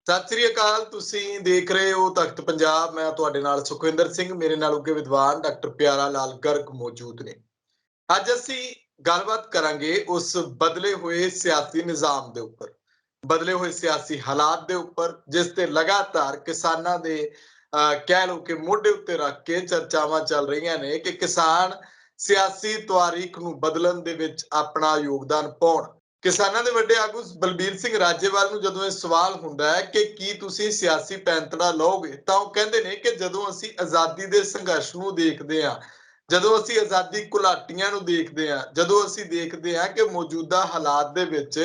ਸਤਿ ਸ੍ਰੀ ਅਕਾਲ। ਤੁਸੀਂ ਦੇਖ ਰਹੇ ਹੋ ਤਖਤ ਪੰਜਾਬ। ਮੈਂ ਤੁਹਾਡੇ ਨਾਲ ਸੁਖਵਿੰਦਰ ਸਿੰਘ, ਮੇਰੇ ਨਾਲ ਉੱਗੇ ਵਿਦਵਾਨ ਡਾਕਟਰ ਪਿਆਰਾ ਲਾਲ ਗਰਗ ਮੌਜੂਦ ਨੇ। ਅੱਜ ਅਸੀਂ ਗੱਲਬਾਤ ਕਰਾਂਗੇ ਉਸ ਬਦਲੇ ਹੋਏ ਸਿਆਸੀ ਨਿਜ਼ਾਮ ਦੇ ਉੱਪਰ, ਬਦਲੇ ਹੋਏ ਸਿਆਸੀ ਹਾਲਾਤ ਦੇ ਉੱਪਰ, ਜਿਸ ਤੇ ਲਗਾਤਾਰ ਕਿਸਾਨਾਂ ਦੇ ਕਹਿ ਲਓ ਕਿ ਮੋਢੇ ਉੱਤੇ ਰੱਖ ਕੇ ਚਰਚਾਵਾਂ ਚੱਲ ਰਹੀਆਂ ਨੇ ਕਿ ਕਿਸਾਨ ਸਿਆਸੀ ਤਵਾਰੀਖ ਨੂੰ ਬਦਲਣ ਦੇ ਵਿੱਚ ਆਪਣਾ ਯੋਗਦਾਨ ਪਾਉਣ। ਕਿਸਾਨਾਂ ਦੇ ਵੱਡੇ ਆਗੂ ਬਲਬੀਰ ਸਿੰਘ ਰਾਜੇਵਾਲ ਨੂੰ ਜਦੋਂ ਇਹ ਸਵਾਲ ਹੁੰਦਾ ਹੈ ਕਿ ਕੀ ਤੁਸੀਂ ਸਿਆਸੀ ਪੈਂਤੜਾ ਲਓਗੇ, ਤਾਂ ਉਹ ਕਹਿੰਦੇ ਨੇ ਕਿ ਜਦੋਂ ਅਸੀਂ ਆਜ਼ਾਦੀ ਦੇ ਸੰਘਰਸ਼ ਨੂੰ ਦੇਖਦੇ ਹਾਂ, ਜਦੋਂ ਅਸੀਂ ਆਜ਼ਾਦੀ ਘੁਲਾਟੀਆਂ ਨੂੰ ਦੇਖਦੇ ਹਾਂ, ਜਦੋਂ ਅਸੀਂ ਦੇਖਦੇ ਹਾਂ ਕਿ ਮੌਜੂਦਾ ਹਾਲਾਤ ਦੇ ਵਿੱਚ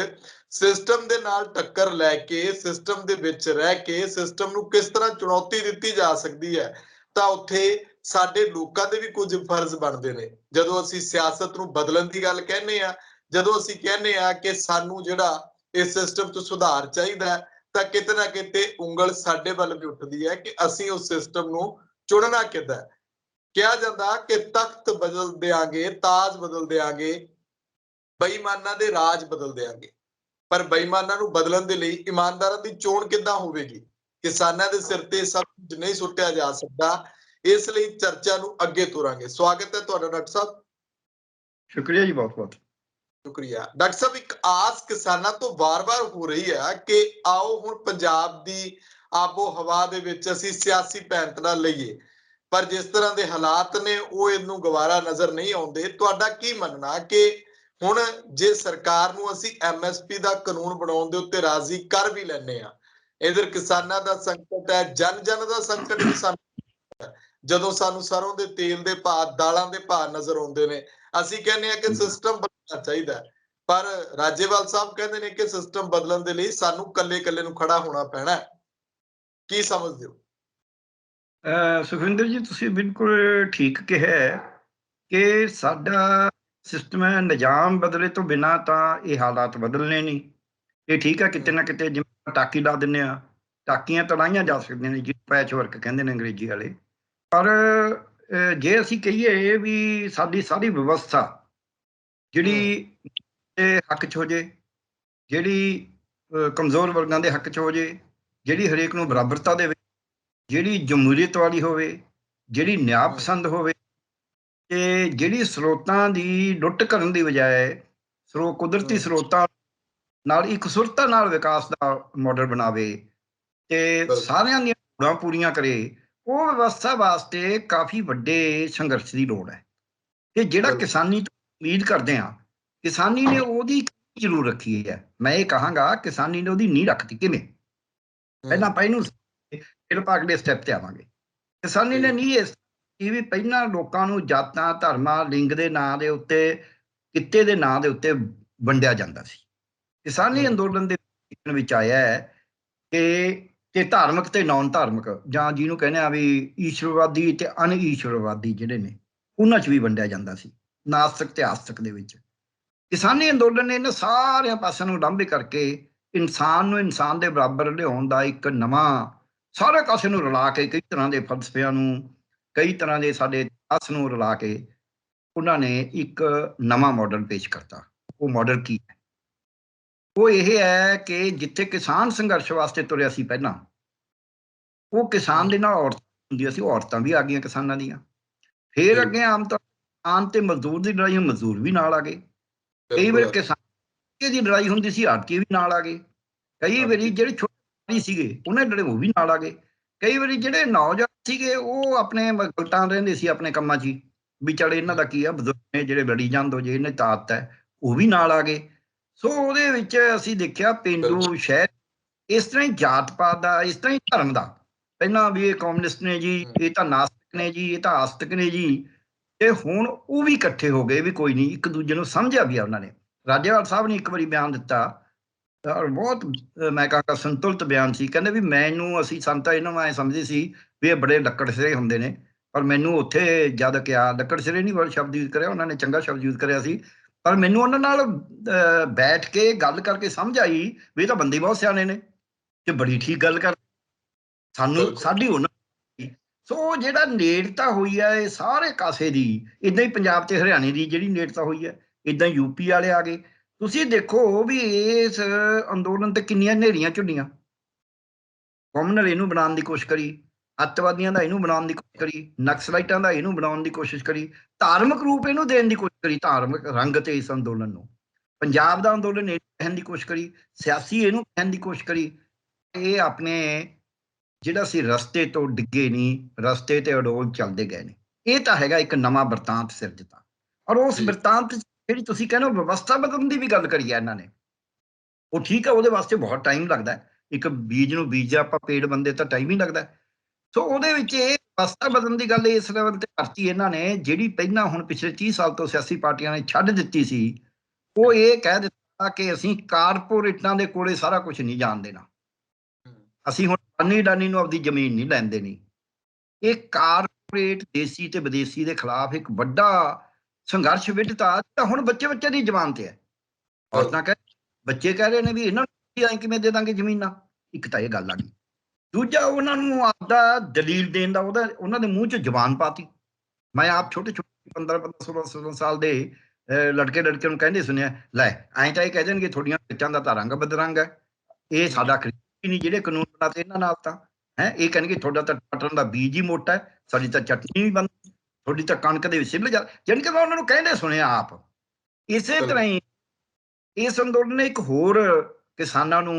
ਸਿਸਟਮ ਦੇ ਨਾਲ ਟੱਕਰ ਲੈ ਕੇ, ਸਿਸਟਮ ਦੇ ਵਿੱਚ ਰਹਿ ਕੇ ਸਿਸਟਮ ਨੂੰ ਕਿਸ ਤਰ੍ਹਾਂ ਚੁਣੌਤੀ ਦਿੱਤੀ ਜਾ ਸਕਦੀ ਹੈ, ਤਾਂ ਉੱਥੇ ਸਾਡੇ ਲੋਕਾਂ ਦੇ ਵੀ ਕੁਝ ਫਰਜ਼ ਬਣਦੇ ਨੇ। ਜਦੋਂ ਅਸੀਂ ਸਿਆਸਤ ਨੂੰ ਬਦਲਣ ਦੀ ਗੱਲ ਕਹਿੰਦੇ ਆ, ਜਦੋਂ ਅਸੀਂ ਕਹਿੰਦੇ ਆ ਕਿ ਸਾਨੂੰ ਜਿਹੜਾ ਇਸ ਸਿਸਟਮ 'ਚ ਸੁਧਾਰ ਚਾਹੀਦਾ, ਤਾਂ ਕਿਤੇ ਨਾ ਕਿਤੇ ਉਂਗਲ ਸਾਡੇ ਵੱਲ ਵੀ ਉੱਠਦੀ ਹੈ ਕਿ ਅਸੀਂ ਉਸ ਸਿਸਟਮ ਨੂੰ ਚੁਣਨਾ ਕਿੱਦਾਂ। ਕਿਹਾ ਜਾਂਦਾ ਕਿ ਤਖਤ ਬਦਲ ਦਿਆਂਗੇ, ਤਾਜ ਬਦਲ ਦਿਆਂਗੇ, ਬੇਈਮਾਨਾਂ ਦੇ ਰਾਜ ਬਦਲ ਦਿਆਂਗੇ, ਪਰ ਬੇਈਮਾਨਾਂ ਨੂੰ ਬਦਲਣ ਦੇ ਲਈ ਇਮਾਨਦਾਰਾਂ ਦੀ ਚੋਣ ਕਿੱਦਾਂ ਹੋਵੇਗੀ? ਕਿਸਾਨਾਂ ਦੇ ਸਿਰ ਤੇ ਸਭ ਕੁਝ ਨਹੀਂ ਸੁੱਟਿਆ ਜਾ ਸਕਦਾ। ਇਸ ਲਈ ਚਰਚਾ ਨੂੰ ਅੱਗੇ ਤੋਰਾਂਗੇ। ਸਵਾਗਤ ਹੈ ਤੁਹਾਡਾ ਡਾਕਟਰ ਸਾਹਿਬ। ਸ਼ੁਕਰੀਆ ਜੀ, ਬਹੁਤ ਬਹੁਤ ਸ਼ੁਕਰੀਆ ਡਾਕਟਰ ਸਾਹਿਬ। ਇੱਕ ਆਸ ਕਿਸਾਨਾਂ ਤੋਂ ਵਾਰ-ਵਾਰ ਹੋ ਰਹੀ ਹੈ ਕਿ ਆਓ ਹੁਣ ਪੰਜਾਬ ਦੀ ਆਬੋ ਹਵਾ ਦੇ ਵਿੱਚ ਅਸੀਂ ਸਿਆਸੀ ਪੈਂਤੜਾ ਲਈਏ, ਪਰ ਜਿਸ ਤਰ੍ਹਾਂ ਦੇ ਹਾਲਾਤ ਨੇ ਉਹ ਇਹਨੂੰ ਗਵਾਰਾ ਨਜ਼ਰ ਨਹੀਂ ਆਉਂਦੇ। ਤੁਹਾਡਾ ਕੀ ਮੰਨਣਾ ਕਿ ਹੁਣ ਜੇ ਸਰਕਾਰ ਨੂੰ ਅਸੀਂ ਐਮਐਸਪੀ ਦਾ ਕਾਨੂੰਨ ਬਣਾਉਣ ਦੇ ਉੱਤੇ ਰਾਜ਼ੀ ਕਰ ਵੀ ਲੈਂਦੇ ਆ, ਇਧਰ ਕਿਸਾਨਾਂ ਦਾ ਸੰਕਟ ਹੈ, ਜਨ ਦਾ ਸੰਕਟ ਵੀ ਸਾਨੂੰ, ਜਦੋਂ ਸਾਨੂੰ ਸਰੋਂ ਦੇ ਤੇਲ ਦੇ ਭਾਅ, ਦਾਲਾਂ ਦੇ ਭਾਅ ਨਜ਼ਰ ਆਉਂਦੇ ਨੇ, ਅਸੀਂ ਕਹਿੰਦੇ ਆ ਕਿ ਸਿਸਟਮ ਬਦਲਣਾ ਚਾਹੀਦਾ, ਪਰ ਰਾਜੇਵਾਲ ਸਾਹਿਬ ਕਹਿੰਦੇ ਨੇ ਕਿ ਸਿਸਟਮ ਬਦਲਣ ਦੇ ਲਈ ਸਾਨੂੰ ਕੱਲੇ ਨੂੰ ਖੜਾ ਹੋਣਾ ਪੈਣਾ। ਕੀ ਸਮਝਦੇ ਹੋ? ਸੁਖਵਿੰਦਰ ਜੀ, ਤੁਸੀਂ ਬਿਲਕੁਲ ਠੀਕ ਕਿਹਾ ਕਿ ਸਾਡਾ ਸਿਸਟਮ ਹੈ, ਨਿਜ਼ਾਮ ਬਦਲੇ ਤੋਂ ਬਿਨਾਂ ਤਾਂ ਇਹ ਹਾਲਾਤ ਬਦਲਣੇ ਨਹੀਂ। ਇਹ ਠੀਕ ਹੈ, ਕਿਤੇ ਨਾ ਕਿਤੇ ਜਿਵੇਂ ਟਾਕੀ ਲਾ ਦਿੰਦੇ ਆ, ਟਾਕੀਆਂ ਤੜਾਈਆਂ ਜਾ ਸਕਦੀਆਂ ਨੇ, ਜਿਹਨੂੰ ਪੈਚ ਵਰਕ ਕਹਿੰਦੇ ਨੇ ਅੰਗਰੇਜ਼ੀ ਵਾਲੇ। ਪਰ ਜੇ ਅਸੀਂ ਕਹੀਏ ਵੀ ਸਾਡੀ ਸਾਰੀ ਵਿਵਸਥਾ ਜਿਹੜੀ ਹੱਕ 'ਚ ਹੋ ਜੇ, ਜਿਹੜੀ ਕਮਜ਼ੋਰ ਵਰਗਾਂ ਦੇ ਹੱਕ 'ਚ ਹੋ ਜੇ, ਜਿਹੜੀ ਹਰੇਕ ਨੂੰ ਬਰਾਬਰਤਾ ਦੇਵੇ, ਜਿਹੜੀ ਜਮਹੂਰੀਅਤ ਵਾਲੀ ਹੋਵੇ, ਜਿਹੜੀ ਨਿਆਂ ਪਸੰਦ ਹੋਵੇ, ਤੇ ਜਿਹੜੀ ਸਰੋਤਾਂ ਦੀ ਲੁੱਟ ਕਰਨ ਦੀ ਬਜਾਏ ਕੁਦਰਤੀ ਸਰੋਤਾਂ ਨਾਲ ਇਕਸੁਰਤਾ ਨਾਲ ਵਿਕਾਸ ਦਾ ਮਾਡਲ ਬਣਾਵੇ ਤੇ ਸਾਰਿਆਂ ਦੀਆਂ ਲੋੜਾਂ ਪੂਰੀਆਂ ਕਰੇ, ਉਹ ਵਿਵਸਥਾ ਵਾਸਤੇ ਕਾਫੀ ਵੱਡੇ ਸੰਘਰਸ਼ ਦੀ ਲੋੜ ਹੈ। ਤੇ ਜਿਹੜਾ ਕਿਸਾਨੀ ਤੋਂ ਉਮੀਦ ਕਰਦੇ ਹਾਂ, ਕਿਸਾਨੀ ਨੇ ਉਹਦੀ ਜ਼ਰੂਰ ਰੱਖੀ ਹੈ। ਮੈਂ ਇਹ ਕਹਾਂਗਾ ਕਿਸਾਨੀ ਨੇ ਉਹਦੀ ਨੀਂਹ ਰੱਖਤੀ। ਕਿਵੇਂ? ਪਹਿਲਾਂ ਆਪਾਂ ਇਹਨੂੰ ਫਿਰ ਆਪਾਂ ਅਗਲੇ ਸਟੈਪ ਤੇ ਆਵਾਂਗੇ। ਕਿਸਾਨੀ ਨੇ ਨੀਂਹ ਇਸ ਵੀ ਪਹਿਲਾਂ ਲੋਕਾਂ ਨੂੰ ਜਾਤਾਂ, ਧਰਮਾਂ, ਲਿੰਗ ਦੇ ਨਾਂ ਦੇ ਉੱਤੇ, ਕਿੱਤੇ ਦੇ ਨਾਂ ਦੇ ਉੱਤੇ ਵੰਡਿਆ ਜਾਂਦਾ ਸੀ। ਕਿਸਾਨੀ ਅੰਦੋਲਨ ਦੇ ਵਿੱਚ ਆਇਆ ਹੈ ਕਿ ਧਾਰਮਿਕ ਤੇ ਨੌਨ ਧਾਰਮਿਕ, ਜਾਂ ਜਿਹਨੂੰ ਕਹਿੰਦੇ ਆ ਵੀ ਈਸ਼ਵਰਵਾਦੀ ਤੇ ਅਨਈਸ਼ਵਰਵਾਦੀ ਜਿਹੜੇ ਨੇ, ਉਹਨਾਂ 'ਚ ਵੀ ਵੰਡਿਆ ਜਾਂਦਾ ਸੀ, ਨਾਸਤਿਕ ਤੇ ਆਸਤਿਕ ਦੇ ਵਿੱਚ। ਕਿਸਾਨੀ ਅੰਦੋਲਨ ਨੇ ਇਹਨਾਂ ਸਾਰਿਆਂ ਪਾਸਿਆਂ ਨੂੰ ਲਾਂਭੇ ਕਰਕੇ ਇਨਸਾਨ ਨੂੰ ਇਨਸਾਨ ਦੇ ਬਰਾਬਰ ਲਿਆਉਣ ਦਾ ਇੱਕ ਨਵਾਂ, ਸਾਰੇ ਪਾਸੇ ਨੂੰ ਰਲਾ ਕੇ, ਕਈ ਤਰ੍ਹਾਂ ਦੇ ਫਲਸਫਿਆਂ ਨੂੰ, ਕਈ ਤਰ੍ਹਾਂ ਦੇ ਸਾਡੇ ਇਤਿਹਾਸ ਨੂੰ ਰਲਾ ਕੇ ਉਹਨਾਂ ਨੇ ਇੱਕ ਨਵਾਂ ਮਾਡਲ ਪੇਸ਼ ਕਰਤਾ। ਉਹ ਮਾਡਲ ਕੀ ਹੈ? ਉਹ ਇਹ ਹੈ ਕਿ ਜਿੱਥੇ ਕਿਸਾਨ ਸੰਘਰਸ਼ ਵਾਸਤੇ ਤੁਰਿਆ ਸੀ ਪਹਿਲਾਂ, ਉਹ ਕਿਸਾਨ ਦੇ ਨਾਲ ਔਰਤਾਂ ਹੁੰਦੀਆਂ ਸੀ, ਉਹ ਔਰਤਾਂ ਵੀ ਆ ਗਈਆਂ ਕਿਸਾਨਾਂ ਦੀਆਂ। ਫਿਰ ਅੱਗੇ ਆਮ ਤੌਰ ਕਿਸਾਨ ਤੇ ਮਜ਼ਦੂਰ ਦੀ ਲੜਾਈ, ਮਜ਼ਦੂਰ ਵੀ ਨਾਲ ਆ ਗਏ। ਕਈ ਵਾਰ ਕਿਸਾਨ ਦੀ ਲੜਾਈ ਹੁੰਦੀ ਸੀ, ਆੜ੍ਹਤੀਏ ਵੀ ਨਾਲ ਆ ਗਏ। ਕਈ ਵਾਰੀ ਜਿਹੜੇ ਛੋਟੇ ਸੀਗੇ ਉਹਨਾਂ ਦੇ ਲੜੇ ਉਹ ਵੀ ਨਾਲ ਆ ਗਏ। ਕਈ ਵਾਰੀ ਜਿਹੜੇ ਨੌਜਵਾਨ ਸੀਗੇ ਉਹ ਆਪਣੇ ਗਲਟਾਂ ਰਹਿੰਦੇ ਸੀ ਆਪਣੇ ਕੰਮਾਂ 'ਚ ਹੀ, ਵੀ ਚੱਲ ਇਹਨਾਂ ਦਾ ਕੀ ਆ, ਬਜ਼ੁਰਗ ਨੇ ਜਿਹੜੇ ਲੜੀ ਜਾਂਦੇ ਹੋ, ਜੇ ਇਹਨੇ ਤਾਕਤ ਹੈ, ਉਹ ਵੀ ਨਾਲ ਆ ਗਏ। ਸੋ ਉਹਦੇ ਵਿੱਚ ਅਸੀਂ ਦੇਖਿਆ ਪੇਂਡੂ ਸ਼ਹਿਰ ਇਸ ਤਰ੍ਹਾਂ ਹੀ ਜਾਤ ਪਾਤ ਦਾ, ਇਸ ਤਰ੍ਹਾਂ ਹੀ ਧਰਮ ਦਾ, ਪਹਿਲਾਂ ਵੀ ਇਹ ਕਮਿਊਨਿਸਟ ਨੇ ਜੀ, ਇਹ ਤਾਂ ਨਾਸਤਿਕ ਨੇ ਜੀ, ਇਹ ਤਾਂ ਆਸਤਿਕ ਨੇ ਜੀ, ਤੇ ਹੁਣ ਉਹ ਵੀ ਇਕੱਠੇ ਹੋ ਗਏ ਵੀ ਕੋਈ ਨਹੀਂ, ਇੱਕ ਦੂਜੇ ਨੂੰ ਸਮਝਿਆ ਵੀ ਆ ਉਹਨਾਂ ਨੇ। ਰਾਜੇਵਾਲ ਸਾਹਿਬ ਨੇ ਇੱਕ ਵਾਰੀ ਬਿਆਨ ਦਿੱਤਾ, ਔਰ ਬਹੁਤ ਮੈਂ ਕਹਾਂਗਾ ਸੰਤੁਲਿਤ ਬਿਆਨ ਸੀ। ਕਹਿੰਦੇ ਵੀ ਮੈਨੂੰ, ਅਸੀਂ ਸੰਤਾ ਇਹਨਾਂ ਨੂੰ ਐਂ ਸਮਝਦੇ ਸੀ ਵੀ ਇਹ ਬੜੇ ਲੱਕੜ ਸਿਰੇ ਹੁੰਦੇ ਨੇ, ਪਰ ਮੈਨੂੰ ਉੱਥੇ ਜਦ ਕਿਹਾ, ਲੱਕੜ ਸਿਰੇ ਨਹੀਂ ਬਹੁਤ ਸ਼ਬਦ ਯੂਜ਼ ਕਰਿਆ ਉਹਨਾਂ ਨੇ, ਚੰਗਾ ਸ਼ਬਦ ਯੂਜ਼ ਕਰਿਆ ਸੀ, ਪਰ ਮੈਨੂੰ ਉਹਨਾਂ ਨਾਲ ਬੈਠ ਕੇ ਗੱਲ ਕਰਕੇ ਸਮਝ ਆਈ ਵੀ ਇਹ ਤਾਂ ਬੰਦੇ ਬਹੁਤ ਸਿਆਣੇ ਨੇ ਤੇ ਬੜੀ ਠੀਕ ਗੱਲ ਕਰ ਸਾਨੂੰ, ਸਾਡੀ ਉਹਨਾਂ। ਸੋ ਜਿਹੜਾ ਨੇੜਤਾ ਹੋਈ ਹੈ ਇਹ ਸਾਰੇ ਕਾਸੇ ਦੀ, ਇੱਦਾਂ ਹੀ ਪੰਜਾਬ ਤੇ ਹਰਿਆਣੇ ਦੀ ਜਿਹੜੀ ਨੇੜਤਾ ਹੋਈ ਹੈ, ਇੱਦਾਂ ਯੂਪੀ ਵਾਲੇ ਆ ਗਏ। ਤੁਸੀਂ ਦੇਖੋ ਵੀ ਇਸ ਅੰਦੋਲਨ ਤੇ ਕਿੰਨੀਆਂ ਹਨੇਰੀਆਂ ਝੁੱਲੀਆਂ, ਕਮਿਊਨਲ ਇਹਨੂੰ ਬਣਾਉਣ ਦੀ ਕੋਸ਼ਿਸ਼ ਕਰੀ, ਅੱਤਵਾਦੀਆਂ ਦਾ ਇਹਨੂੰ ਬਣਾਉਣ ਦੀ ਕੋਸ਼ਿਸ਼ ਕਰੀ, ਨਕਸਲਾਈਟਾਂ ਦਾ ਇਹਨੂੰ ਬਣਾਉਣ ਦੀ ਕੋਸ਼ਿਸ਼ ਕਰੀ, ਧਾਰਮਿਕ ਰੂਪ ਇਹਨੂੰ ਦੇਣ ਦੀ ਕੋਸ਼ਿਸ਼ ਕਰੀ, ਧਾਰਮਿਕ ਰੰਗ ਤੇ ਇਸ ਅੰਦੋਲਨ ਨੂੰ। ਪੰਜਾਬ ਦਾ ਅੰਦੋਲਨ ਇਹ ਕਹਿਣ ਦੀ ਕੋਸ਼ਿਸ਼ ਕਰੀ, ਸਿਆਸੀ ਇਹਨੂੰ ਕਹਿਣ ਦੀ ਕੋਸ਼ਿਸ਼ ਕਰੀ। ਇਹ ਆਪਣੇ ਜਿਹੜਾ ਸੀ ਰਸਤੇ ਤੋਂ ਡਿੱਗੇ ਨਹੀਂ, ਰਸਤੇ ਤੇ ਅਡੋਲ ਚੱਲਦੇ ਗਏ ਨੇ। ਇਹ ਤਾਂ ਹੈਗਾ ਇੱਕ ਨਵਾਂ ਬਿਰਤਾਂਤ ਸਿਰਜਤਾ। ਔਰ ਉਸ ਬਿਰਤਾਂਤ ਜਿਹੜੀ ਤੁਸੀਂ ਕਹਿੰਦੇ ਹੋ ਵਿਵਸਥਾ ਬਦਲਣ ਦੀ ਵੀ ਗੱਲ ਕਰੀ ਹੈ ਇਹਨਾਂ ਨੇ, ਉਹ ਠੀਕ ਹੈ, ਉਹਦੇ ਵਾਸਤੇ ਬਹੁਤ ਟਾਈਮ ਲੱਗਦਾ। ਇੱਕ ਬੀਜ ਨੂੰ ਬੀਜਿਆ ਆਪਾਂ ਪੇੜ ਬੰਦੇ ਤਾਂ ਟਾਈਮ ਹੀ ਲੱਗਦਾ। ਸੋ ਉਹਦੇ ਵਿੱਚ ਇਹ ਵਿਵਸਥਾ ਬਦਲਣ ਦੀ ਗੱਲ ਇਸ ਲੈਵਲ ਤੇ ਕਰਤੀ ਇਹਨਾਂ ਨੇ, ਜਿਹੜੀ ਪਹਿਲਾਂ ਹੁਣ ਪਿਛਲੇ 30 ਸਾਲ ਤੋਂ ਸਿਆਸੀ ਪਾਰਟੀਆਂ ਨੇ ਛੱਡ ਦਿੱਤੀ ਸੀ। ਉਹ ਇਹ ਕਹਿ ਦਿੱਤਾ ਕਿ ਅਸੀਂ ਕਾਰਪੋਰੇਟਾਂ ਦੇ ਕੋਲੇ ਸਾਰਾ ਕੁਝ ਨਹੀਂ ਜਾਣ ਦੇਣਾ, ਅਸੀਂ ਹੁਣ ਅਡਾਨੀ ਨੂੰ ਆਪਦੀ ਜ਼ਮੀਨ ਨਹੀਂ ਲੈਣ ਦੇਣੀ। ਇਹ ਕਾਰਪੋਰੇਟ ਦੇਸੀ ਤੇ ਵਿਦੇਸ਼ੀ ਦੇ ਖਿਲਾਫ ਇੱਕ ਵੱਡਾ ਸੰਘਰਸ਼ ਵਿੱਢਤਾ ਤਾਂ ਹੁਣ ਬੱਚੇ ਦੀ ਜ਼ਬਾਨ ਤੇ ਹੈ। ਔਰਤਾਂ ਬੱਚੇ ਕਹਿ ਰਹੇ ਨੇ ਵੀ ਇਹਨਾਂ ਨੂੰ ਕਿਵੇਂ ਦੇ ਦਾਂਗੇ ਜ਼ਮੀਨਾਂ। ਇੱਕ ਤਾਂ ਇਹ ਗੱਲ ਆ ਗਈ। ਦੂਜਾ, ਉਹਨਾਂ ਨੂੰ ਆਪਦਾ ਦਲੀਲ ਦੇਣ ਦਾ ਉਹਨਾਂ ਦੇ ਮੂੰਹ 'ਚ ਜ਼ਬਾਨ ਪਾਤੀ। ਮੈਂ ਆਪ ਛੋਟੇ 15 16 ਸਾਲ ਦੇ ਲੜਕੇ ਨੂੰ ਕਹਿੰਦੇ ਸੁਣਿਆ, ਲੈ ਐਂ ਤਾਂ ਇਹ ਕਹਿ ਦੇਣਗੇ ਤੁਹਾਡੀਆਂ ਬੱਚਿਆਂ ਦਾ ਤਾਂ ਰੰਗ ਬਦਰੰਗ ਹੈ, ਇਹ ਸਾਡਾ ਖਰੀਦ ਨਹੀਂ ਜਿਹੜੇ ਕਾਨੂੰਨ ਬਣਾਤੇ ਇਹਨਾਂ ਨਾਲ ਤਾਂ ਹੈ। ਇਹ ਕਹਿਣਗੇ ਤੁਹਾਡਾ ਤਾਂ ਟਮਾਟਰ ਦਾ ਬੀਜ ਹੀ ਮੋਟਾ ਹੈ, ਸਾਡੀ ਤਾਂ ਚਟਨੀ ਵੀ ਬਣਦੀ, ਤੁਹਾਡੀ ਤਾਂ ਕਣਕ ਦੇ ਵਿੱਚ ਸਿੱਲ ਜਾ। ਜਾਣੀ ਕਿ ਮੈਂ ਉਹਨਾਂ ਨੂੰ ਕਹਿੰਦੇ ਸੁਣਿਆ ਆਪ। ਇਸੇ ਤਰ੍ਹਾਂ ਹੀ ਇਸ ਅੰਦੋਲਨ ਨੇ ਇੱਕ ਹੋਰ ਕਿਸਾਨਾਂ ਨੂੰ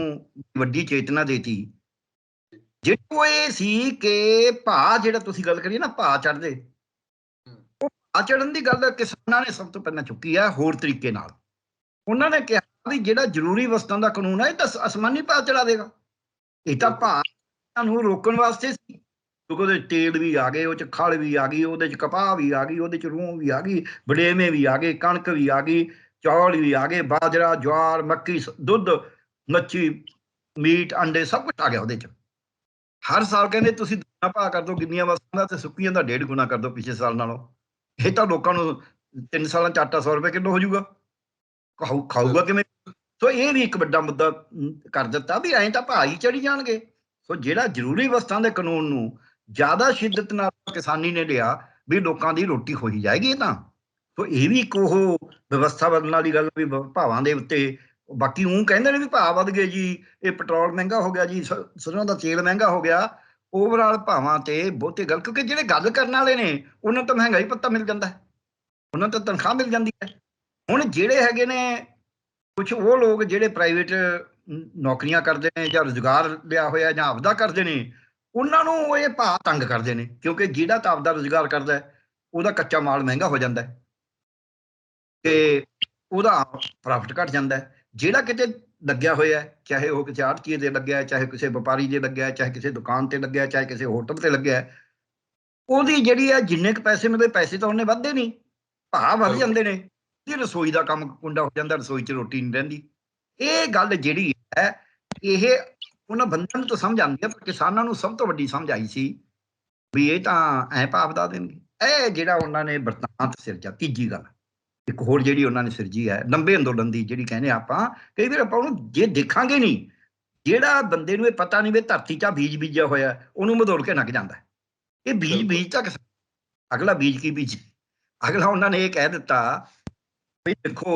ਵੱਡੀ ਚੇਤਨਾ ਦੇਤੀ, ਜਿਹਨੂੰ ਇਹ ਸੀ ਕਿ ਭਾਅ ਜਿਹੜਾ ਤੁਸੀਂ ਗੱਲ ਕਰੀਏ ਨਾ, ਭਾਅ ਚੜ੍ਹਦੇ, ਉਹ ਭਾਅ ਚੜ੍ਹਨ ਦੀ ਗੱਲ ਕਿਸਾਨਾਂ ਨੇ ਸਭ ਤੋਂ ਪਹਿਲਾਂ ਚੁੱਕੀ ਹੈ ਹੋਰ ਤਰੀਕੇ ਨਾਲ। ਉਹਨਾਂ ਨੇ ਕਿਹਾ ਵੀ ਜਿਹੜਾ ਜ਼ਰੂਰੀ ਵਸਤਾਂ ਦਾ ਕਾਨੂੰਨ ਹੈ ਇਹ ਤਾਂ ਅਸਮਾਨੀ ਭਾਅ ਚੜਾ ਦੇਗਾ। ਇਹ ਤਾਂ ਭਾਅ ਨੂੰ ਰੋਕਣ ਵਾਸਤੇ ਸੀ, ਕਿਉਂਕਿ ਉਹਦੇ ਤੇਲ ਵੀ ਆ ਗਏ, ਉਹ 'ਚ ਖਲ ਵੀ ਆ ਗਈ, ਉਹਦੇ 'ਚ ਕਪਾਹ ਵੀ ਆ ਗਈ, ਉਹਦੇ 'ਚ ਰੂੰ ਵੀ ਆ ਗਈ, ਵੜੇਵੇਂ ਵੀ ਆ ਗਏ, ਕਣਕ ਵੀ ਆ ਗਈ, ਚੌਲ ਵੀ ਆ ਗਏ, ਬਾਜਰਾ, ਜਵਾਰ, ਮੱਕੀ, ਦੁੱਧ, ਮੱਛੀ, ਮੀਟ, ਅੰਡੇ, ਸਭ ਕੁਝ ਆ ਗਿਆ ਉਹਦੇ 'ਚ। ਹਰ ਸਾਲ ਕਹਿੰਦੇ ਤੁਸੀਂ ਦੁੱਗਣਾ ਭਾਅ ਕਰ ਦਿਓ ਗਿੰਨੀਆਂ ਵਸਤਾਂ ਦਾ, ਤੇ ਸੁੱਕੀਆਂ ਦਾ 1.5 ਗੁਣਾ ਕਰ ਦਿਓ ਪਿਛਲੇ ਸਾਲ ਨਾਲੋਂ। ਇਹ ਤਾਂ ਲੋਕਾਂ ਨੂੰ 3 ਸਾਲਾਂ 'ਚ ਆਟਾ 100 ਰੁਪਏ ਕਿਲੋ ਹੋ ਜਾਊਗਾ, ਖਾਊਗਾ ਕਿਵੇਂ? ਸੋ ਇਹ ਵੀ ਇੱਕ ਵੱਡਾ ਮੁੱਦਾ ਕਰ ਦਿੱਤਾ ਵੀ ਐਂ ਤਾਂ ਭਾਅ ਹੀ ਚੜੀ ਜਾਣਗੇ। ਸੋ ਜਿਹੜਾ ਜ਼ਰੂਰੀ ਵਸਤਾਂ ਦੇ ਕਾਨੂੰਨ ਨੂੰ ਜ਼ਿਆਦਾ ਸ਼ਿੱਦਤ ਨਾਲ ਕਿਸਾਨੀ ਨੇ ਲਿਆ ਵੀ ਲੋਕਾਂ ਦੀ ਰੋਟੀ ਖੋਹੀ ਜਾਏਗੀ ਇਹ ਤਾਂ। ਸੋ ਇਹ ਵੀ ਇੱਕ ਉਹ ਵਿਵਸਥਾ ਬਦਲਣ ਵਾਲੀ ਗੱਲ ਵੀ ਭਾਵਾਂ ਦੇ ਉੱਤੇ। ਬਾਕੀ ਉਹ ਕਹਿੰਦੇ ਨੇ ਵੀ ਭਾਅ ਵੱਧ ਗਏ ਜੀ, ਇਹ ਪੈਟਰੋਲ ਮਹਿੰਗਾ ਹੋ ਗਿਆ ਜੀ, ਸਰੋਂ ਦਾ ਤੇਲ ਮਹਿੰਗਾ ਹੋ ਗਿਆ। ਓਵਰਆਲ ਭਾਵਾਂ ਤੇ ਬਹੁਤੇ ਗੱਲ, ਕਿਉਂਕਿ ਜਿਹੜੇ ਗੱਲ ਕਰਨ ਵਾਲੇ ਨੇ ਉਹਨਾਂ ਤੋਂ ਮਹਿੰਗਾਈ ਭੱਤਾ ਮਿਲ ਜਾਂਦਾ, ਉਹਨਾਂ ਤੋਂ ਤਨਖਾਹ ਮਿਲ ਜਾਂਦੀ ਹੈ। ਹੁਣ ਜਿਹੜੇ ਹੈਗੇ ਨੇ ਕੁਛ ਉਹ ਲੋਕ ਜਿਹੜੇ ਪ੍ਰਾਈਵੇਟ ਨੌਕਰੀਆਂ ਕਰਦੇ ਨੇ ਜਾਂ ਰੁਜ਼ਗਾਰ ਲਿਆ ਹੋਇਆ ਜਾਂ ਆਪਦਾ ਕਰਦੇ ਨੇ, ਉਹਨਾਂ ਨੂੰ ਇਹ ਭਾਅ ਤੰਗ ਕਰਦੇ ਨੇ, ਕਿਉਂਕਿ ਜਿਹੜਾ ਤਾਂ ਆਪਦਾ ਰੁਜ਼ਗਾਰ ਕਰਦਾ ਉਹਦਾ ਕੱਚਾ ਮਾਲ ਮਹਿੰਗਾ ਹੋ ਜਾਂਦਾ ਤੇ ਉਹਦਾ ਪ੍ਰੋਫਿਟ ਘਟ ਜਾਂਦਾ। ਜਿਹੜਾ ਕਿਤੇ ਲੱਗਿਆ ਹੋਇਆ, ਚਾਹੇ ਉਹ ਕਿਸੇ ਆੜ੍ਹਤੀਏ ਦੇ ਲੱਗਿਆ, ਚਾਹੇ ਕਿਸੇ ਵਪਾਰੀ ਦੇ ਲੱਗਿਆ, ਚਾਹੇ ਕਿਸੇ ਦੁਕਾਨ ਤੇ ਲੱਗਿਆ, ਚਾਹੇ ਕਿਸੇ ਹੋਟਲ ਤੇ ਲੱਗਿਆ, ਉਹਦੀ ਜਿਹੜੀ ਹੈ ਜਿੰਨੇ ਕੁ ਪੈਸੇ ਮਿਲਦੇ, ਪੈਸੇ ਤਾਂ ਉਹਨੇ ਵੱਧਦੇ ਨਹੀਂ, ਭਾਅ ਵੱਧ ਜਾਂਦੇ ਨੇ। ਰਸੋਈ ਦਾ ਕੰਮ ਕੁੰਡਾ ਹੋ ਜਾਂਦਾ, ਰਸੋਈ 'ਚ ਰੋਟੀ ਨਹੀਂ ਰਹਿੰਦੀ। ਇਹ ਗੱਲ ਜਿਹੜੀ ਹੈ ਇਹ ਉਹਨਾਂ ਬੰਦਿਆਂ ਨੂੰ ਤਾਂ ਸਮਝ ਆਉਂਦੀ ਹੈ, ਪਰ ਕਿਸਾਨਾਂ ਨੂੰ ਸਭ ਤੋਂ ਵੱਡੀ ਸਮਝ ਆਈ ਸੀ ਵੀ ਇਹ ਤਾਂ ਐਂ ਭਾਅ ਵਧਾ ਦੇਣਗੇ। ਇਹ ਜਿਹੜਾ ਉਹਨਾਂ ਨੇ ਬਿਰਤਾਂਤ ਸਿਰਜਿਆ। ਤੀਜੀ ਗੱਲ ਇੱਕ ਹੋਰ ਜਿਹੜੀ ਉਹਨਾਂ ਨੇ ਸਿਰਜੀ ਹੈ ਲੰਬੇ ਅੰਦੋਲਨ ਦੀ, ਜਿਹੜੀ ਕਹਿੰਦੇ ਆਪਾਂ ਕਈ ਵਾਰ ਆਪਾਂ ਉਹਨੂੰ ਜੇ ਦੇਖਾਂਗੇ ਨਹੀਂ, ਜਿਹੜਾ ਬੰਦੇ ਨੂੰ ਇਹ ਪਤਾ ਨਹੀਂ ਵੀ ਧਰਤੀ 'ਚ ਬੀਜ ਬੀਜਿਆ ਹੋਇਆ, ਉਹਨੂੰ ਮਧੋਲ ਕੇ ਲੰਘ ਜਾਂਦਾ। ਇਹ ਬੀਜ ਤਾਂ ਅਗਲਾ ਬੀਜ ਕੀ ਬੀਜ, ਅਗਲਾ ਉਹਨਾਂ ਨੇ ਇਹ ਕਹਿ ਦਿੱਤਾ ਵੀ ਦੇਖੋ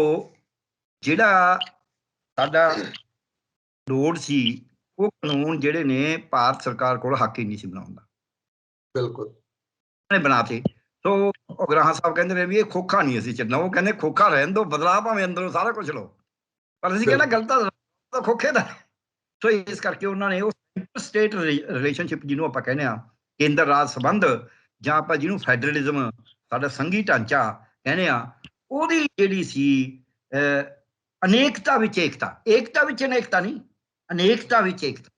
ਜਿਹੜਾ ਸਾਡਾ ਲੋੜ ਸੀ ਉਹ ਕਾਨੂੰਨ ਜਿਹੜੇ ਨੇ ਭਾਰਤ ਸਰਕਾਰ ਕੋਲ ਹੱਕ ਹੀ ਨਹੀਂ ਸੀ ਬਣਾਉਣ ਦਾ, ਬਿਲਕੁਲ ਉਹਨੇ ਬਣਾਤੇ। ਸੋ ਉਗਰਾਹਾਂ ਸਾਹਿਬ ਕਹਿੰਦੇ ਨੇ ਵੀ ਇਹ ਖੋਖਾ ਨਹੀਂ ਅਸੀਂ ਚੱਲਣਾ। ਉਹ ਕਹਿੰਦੇ ਖੋਖਾ ਰਹਿਣ ਦਿਓ, ਬਦਲਾਅ ਭਾਵੇਂ ਅੰਦਰੋਂ ਸਾਰਾ ਕੁਝ ਲਓ, ਪਰ ਅਸੀਂ ਕਹਿੰਦਾ ਗਲਤ ਤਾਂ ਖੋਖੇ ਦਾ। ਸੋ ਇਸ ਕਰਕੇ ਉਹਨਾਂ ਨੇ ਉਹ ਸਟੇਟ ਰਿਲੇਸ਼ਨਸ਼ਿਪ ਜਿਹਨੂੰ ਆਪਾਂ ਕਹਿੰਦੇ ਆ, ਕੇਂਦਰ ਰਾਜ ਸੰਬੰਧ, ਜਾਂ ਆਪਾਂ ਜਿਹਨੂੰ ਫੈਡਰਲਿਜ਼ਮ, ਸਾਡਾ ਸੰਘੀ ਢਾਂਚਾ ਕਹਿੰਦੇ ਆ, ਉਹਦੀ ਜਿਹੜੀ ਸੀ ਅਨੇਕਤਾ ਵਿੱਚ ਏਕਤਾ, ਏਕਤਾ ਵਿੱਚ ਅਨੇਕਤਾ ਨਹੀਂ, ਅਨੇਕਤਾ ਵਿੱਚ ਏਕਤਾ।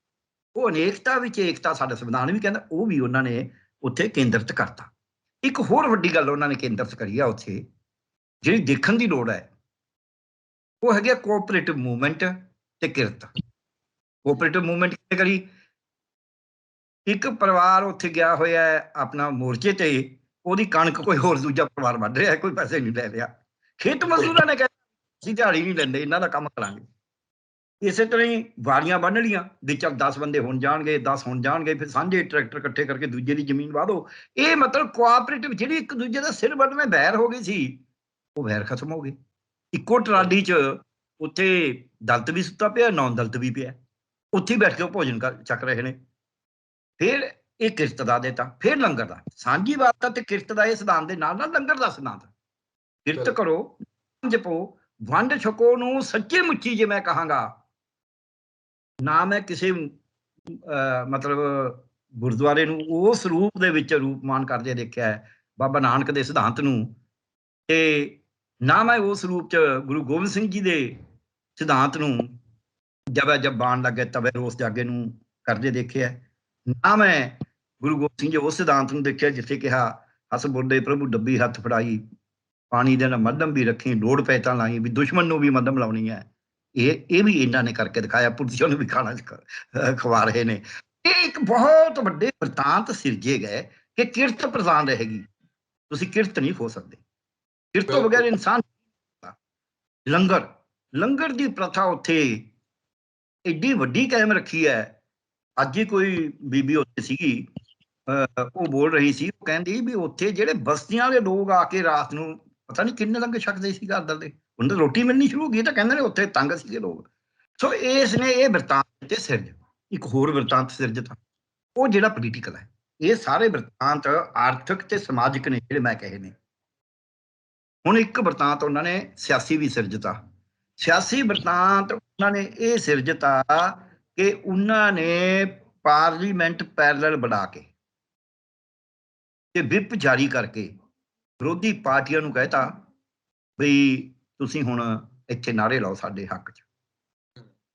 ਉਹ ਅਨੇਕਤਾ ਵਿੱਚ ਏਕਤਾ ਸਾਡਾ ਸੰਵਿਧਾਨ ਵੀ ਕਹਿੰਦਾ, ਉਹ ਵੀ ਉਹਨਾਂ ਨੇ ਉੱਥੇ ਕੇਂਦਰਿਤ ਕਰਤਾ। ਇੱਕ ਹੋਰ ਵੱਡੀ ਗੱਲ ਉਹਨਾਂ ਨੇ ਕੇਂਦਰਿਤ ਕਰੀ ਆ ਉੱਥੇ, ਜਿਹੜੀ ਦੇਖਣ ਦੀ ਲੋੜ ਹੈ, ਉਹ ਹੈਗੀ ਕੋਆਪਰੇਟਿਵ ਮੂਵਮੈਂਟ ਤੇ ਕਿਰਤ। ਕੋਆਪਰੇਟਿਵ ਮੂਵਮੈਂਟ ਕਿਵੇਂ ਕਰੀ? ਇੱਕ ਪਰਿਵਾਰ ਉੱਥੇ ਗਿਆ ਹੋਇਆ ਹੈ ਆਪਣਾ ਮੋਰਚੇ ਤੇ, ਉਹਦੀ ਕਣਕ ਕੋਈ ਹੋਰ ਦੂਜਾ ਪਰਿਵਾਰ ਵੱਢ ਰਿਹਾ, ਕੋਈ ਪੈਸੇ ਨਹੀਂ ਲੈ ਰਿਹਾ। ਖੇਤ ਮਜ਼ਦੂਰਾਂ ਨੇ ਕਿਹਾ ਅਸੀਂ ਦਿਹਾੜੀ ਨਹੀਂ ਲੈਂਦੇ, ਇਹਨਾਂ ਦਾ ਕੰਮ ਕਰਾਂਗੇ। ਇਸੇ ਤਰ੍ਹਾਂ ਹੀ ਵਾਰੀਆਂ ਬੰਨ ਲੀਆਂ ਵੀ ਚੱਲ 10 ਬੰਦੇ ਹੁਣ ਜਾਣਗੇ, 10 ਹੁਣ ਜਾਣਗੇ, ਫਿਰ ਸਾਂਝੇ ਟਰੈਕਟਰ ਇਕੱਠੇ ਕਰਕੇ ਦੂਜੇ ਦੀ ਜ਼ਮੀਨ ਵਾਹ ਦਿਓ। ਇਹ ਮਤਲਬ ਕੋਆਪਰੇਟਿਵ, ਜਿਹੜੀ ਇੱਕ ਦੂਜੇ ਦਾ ਸਿਰ ਵੱਢਵੇਂ ਵੈਰ ਹੋ ਗਈ ਸੀ, ਉਹ ਵੈਰ ਖਤਮ ਹੋ ਗਈ। ਇੱਕੋ ਟਰਾਲੀ 'ਚ ਉੱਥੇ ਦਲਿਤ ਵੀ ਸੁੱਤਾ ਪਿਆ, ਨੌਨ ਦਲਿਤ ਵੀ ਪਿਆ, ਉੱਥੇ ਬੈਠ ਕੇ ਉਹ ਭੋਜਨ ਚੱਕ ਰਹੇ ਨੇ। ਫਿਰ ਇਹ ਕਿਰਤ ਦਾ ਦਿੱਤਾ, ਫਿਰ ਲੰਗਰ ਦਾ। ਸਾਂਝੀਵਾਲਤਾ ਤੇ ਕਿਰਤ ਦਾ ਇਹ ਸਿਧਾਂਤ ਦੇ ਨਾਲ ਨਾਲ ਲੰਗਰ ਦਾ ਸਿਧਾਂਤ। ਕਿਰਤ ਬਿਲਕੁਲ। ਕਰੋ, ਜਪੋ, ਵੰਡ ਛਕੋ ਨੂੰ ਸੱਚੇ ਮੁੱਚੀ ਜੇ ਮੈਂ ਕਹਾਂਗਾ। ਨਾ ਮੈਂ ਕਿਸੇ ਮਤਲਬ ਗੁਰਦੁਆਰੇ ਨੂੰ ਉਸ ਰੂਪ ਦੇ ਵਿੱਚ ਰੂਪਮਾਨ ਕਰਦੇ ਦੇਖਿਆ ਹੈ, ਬਾਬਾ ਨਾਨਕ ਦੇ ਸਿਧਾਂਤ ਨੂੰ, ਤੇ ਨਾ ਮੈਂ ਉਸ ਰੂਪ ਚ ਗੁਰੂ ਗੋਬਿੰਦ ਸਿੰਘ ਜੀ ਦੇ ਸਿਧਾਂਤ ਨੂੰ ਜਬ ਬਾਣ ਲੱਗੇ ਤਵੇ ਰੋਸ ਜਾਗੇ ਨੂੰ ਕਰਦੇ ਦੇਖਿਆ। ਨਾ ਮੈਂ ਗੁਰੂ ਗੋਬਿੰਦ ਸਿੰਘ ਜੀ ਉਸ ਸਿਧਾਂਤ ਨੂੰ ਦੇਖਿਆ ਜਿੱਥੇ ਕਿਹਾ ਹੱਸ ਬੋਲੇ ਪ੍ਰਭੂ ਡੱਬੀ ਹੱਥ ਫੜਾਈ, ਪਾਣੀ ਦੇ ਨਾਲ ਮੱਧਮ ਵੀ ਰੱਖੀ, ਲੋੜ ਪੈ ਤਾਂ ਲਾਈ, ਵੀ ਦੁਸ਼ਮਣ ਨੂੰ ਵੀ ਮੱਧਮ ਲਾਉਣੀ ਹੈ। ਇਹ ਵੀ ਇਹਨਾਂ ਨੇ ਕਰਕੇ ਦਿਖਾਇਆ, ਪੁਰਸ਼ਾਂ ਨੂੰ ਵੀ ਖਾਣਾ ਖਵਾ ਰਹੇ ਨੇ। ਇਹ ਇੱਕ ਬਹੁਤ ਵੱਡੇ ਵਰਤਾਂਤ ਸਿਰਜੇ ਗਏ ਕਿ ਕਿਰਤ ਪ੍ਰਧਾਨ ਰਹੇਗੀ, ਤੁਸੀਂ ਕਿਰਤ ਨਹੀਂ ਹੋ ਸਕਦੇ, ਕਿਰਤ ਤੋਂ ਬਗੈਰ ਇਨਸਾਨ। ਲੰਗਰ ਦੀ ਪ੍ਰਥਾ ਉੱਥੇ ਏਡੀ ਵੱਡੀ ਕਾਇਮ ਰੱਖੀ ਹੈ। ਅੱਜ ਹੀ ਕੋਈ ਬੀਬੀ ਉੱਥੇ ਸੀਗੀ, ਉਹ ਬੋਲ ਰਹੀ ਸੀ, ਉਹ ਕਹਿੰਦੀ ਵੀ ਉੱਥੇ ਜਿਹੜੇ ਬਸਤੀਆਂ ਦੇ ਲੋਕ ਆ ਕੇ ਰਾਤ ਨੂੰ ਪਤਾ ਨਹੀਂ ਕਿੰਨੇ ਲੰਗਰ ਛਕਦੇ ਸੀ ਘਰ ਦੇ, ਹੁਣ ਤਾਂ ਰੋਟੀ ਮਿਲਣੀ ਸ਼ੁਰੂ ਹੋ ਗਈ, ਤਾਂ ਕਹਿੰਦੇ ਨੇ ਉੱਥੇ ਤੰਗ ਸੀਗੇ ਲੋਕ। ਸੋ ਇਸ ਨੇ ਇਹ ਵਰਤਾਂਤ ਤੇ ਸਿਰਜ ਇੱਕ ਹੋਰ ਵਰਤਾਂਤ ਸਿਰਜਤਾ, ਉਹ ਜਿਹੜਾ ਪੋਲੀਟੀਕਲ ਹੈ। ਇਹ ਸਾਰੇ ਵਰਤਾਂਤ ਆਰਥਿਕ ਤੇ ਸਮਾਜਿਕ ਨੇ ਜਿਹੜੇ ਮੈਂ ਕਹੇ ਨੇ। ਹੁਣ ਇੱਕ ਵਰਤਾਂਤ ਉਹਨਾਂ ਨੇ ਸਿਆਸੀ ਵੀ ਸਿਰਜਤਾ। ਸਿਆਸੀ ਵਰਤਾਂਤ ਉਹਨਾਂ ਨੇ ਇਹ ਸਿਰਜਤਾ ਕਿ ਉਹਨਾਂ ਨੇ ਪਾਰਲੀਮੈਂਟ ਪੈਰਲਲ ਬਣਾ ਕੇ ਤੇ ਵਿਪ ਜਾਰੀ ਕਰਕੇ ਵਿਰੋਧੀ ਪਾਰਟੀਆਂ ਨੂੰ ਕਹਿਤਾ ਵੀ ਤੁਸੀਂ ਹੁਣ ਇੱਥੇ ਨਾਅਰੇ ਲਾਓ ਸਾਡੇ ਹੱਕ 'ਚ।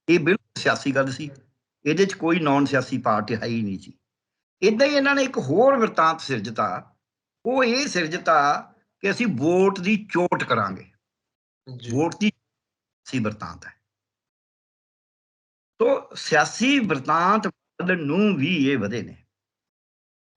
ਇਹ ਬਿਲਕੁਲ ਸਿਆਸੀ ਗੱਲ ਸੀ, ਇਹਦੇ 'ਚ ਕੋਈ ਨੌਨ ਸਿਆਸੀ ਪਾਰਟੀ ਹੈ ਹੀ ਨਹੀਂ ਸੀ। ਏਦਾਂ ਹੀ ਇਹਨਾਂ ਨੇ ਇੱਕ ਹੋਰ ਵਰਤਾਂਤ ਸਿਰਜਤਾ, ਉਹ ਇਹ ਸਿਰਜਤਾ ਕਿ ਅਸੀਂ ਵੋਟ ਦੀ ਚੋਟ ਕਰਾਂਗੇ। ਵੋਟ ਦੀ ਸਿਆਸੀ ਵਰਤਾਂਤ ਹੈ। ਤੋ ਸਿਆਸੀ ਵਰਤਾਂਤ ਨੂੰ ਵੀ ਇਹ ਵਧੇ ਨੇ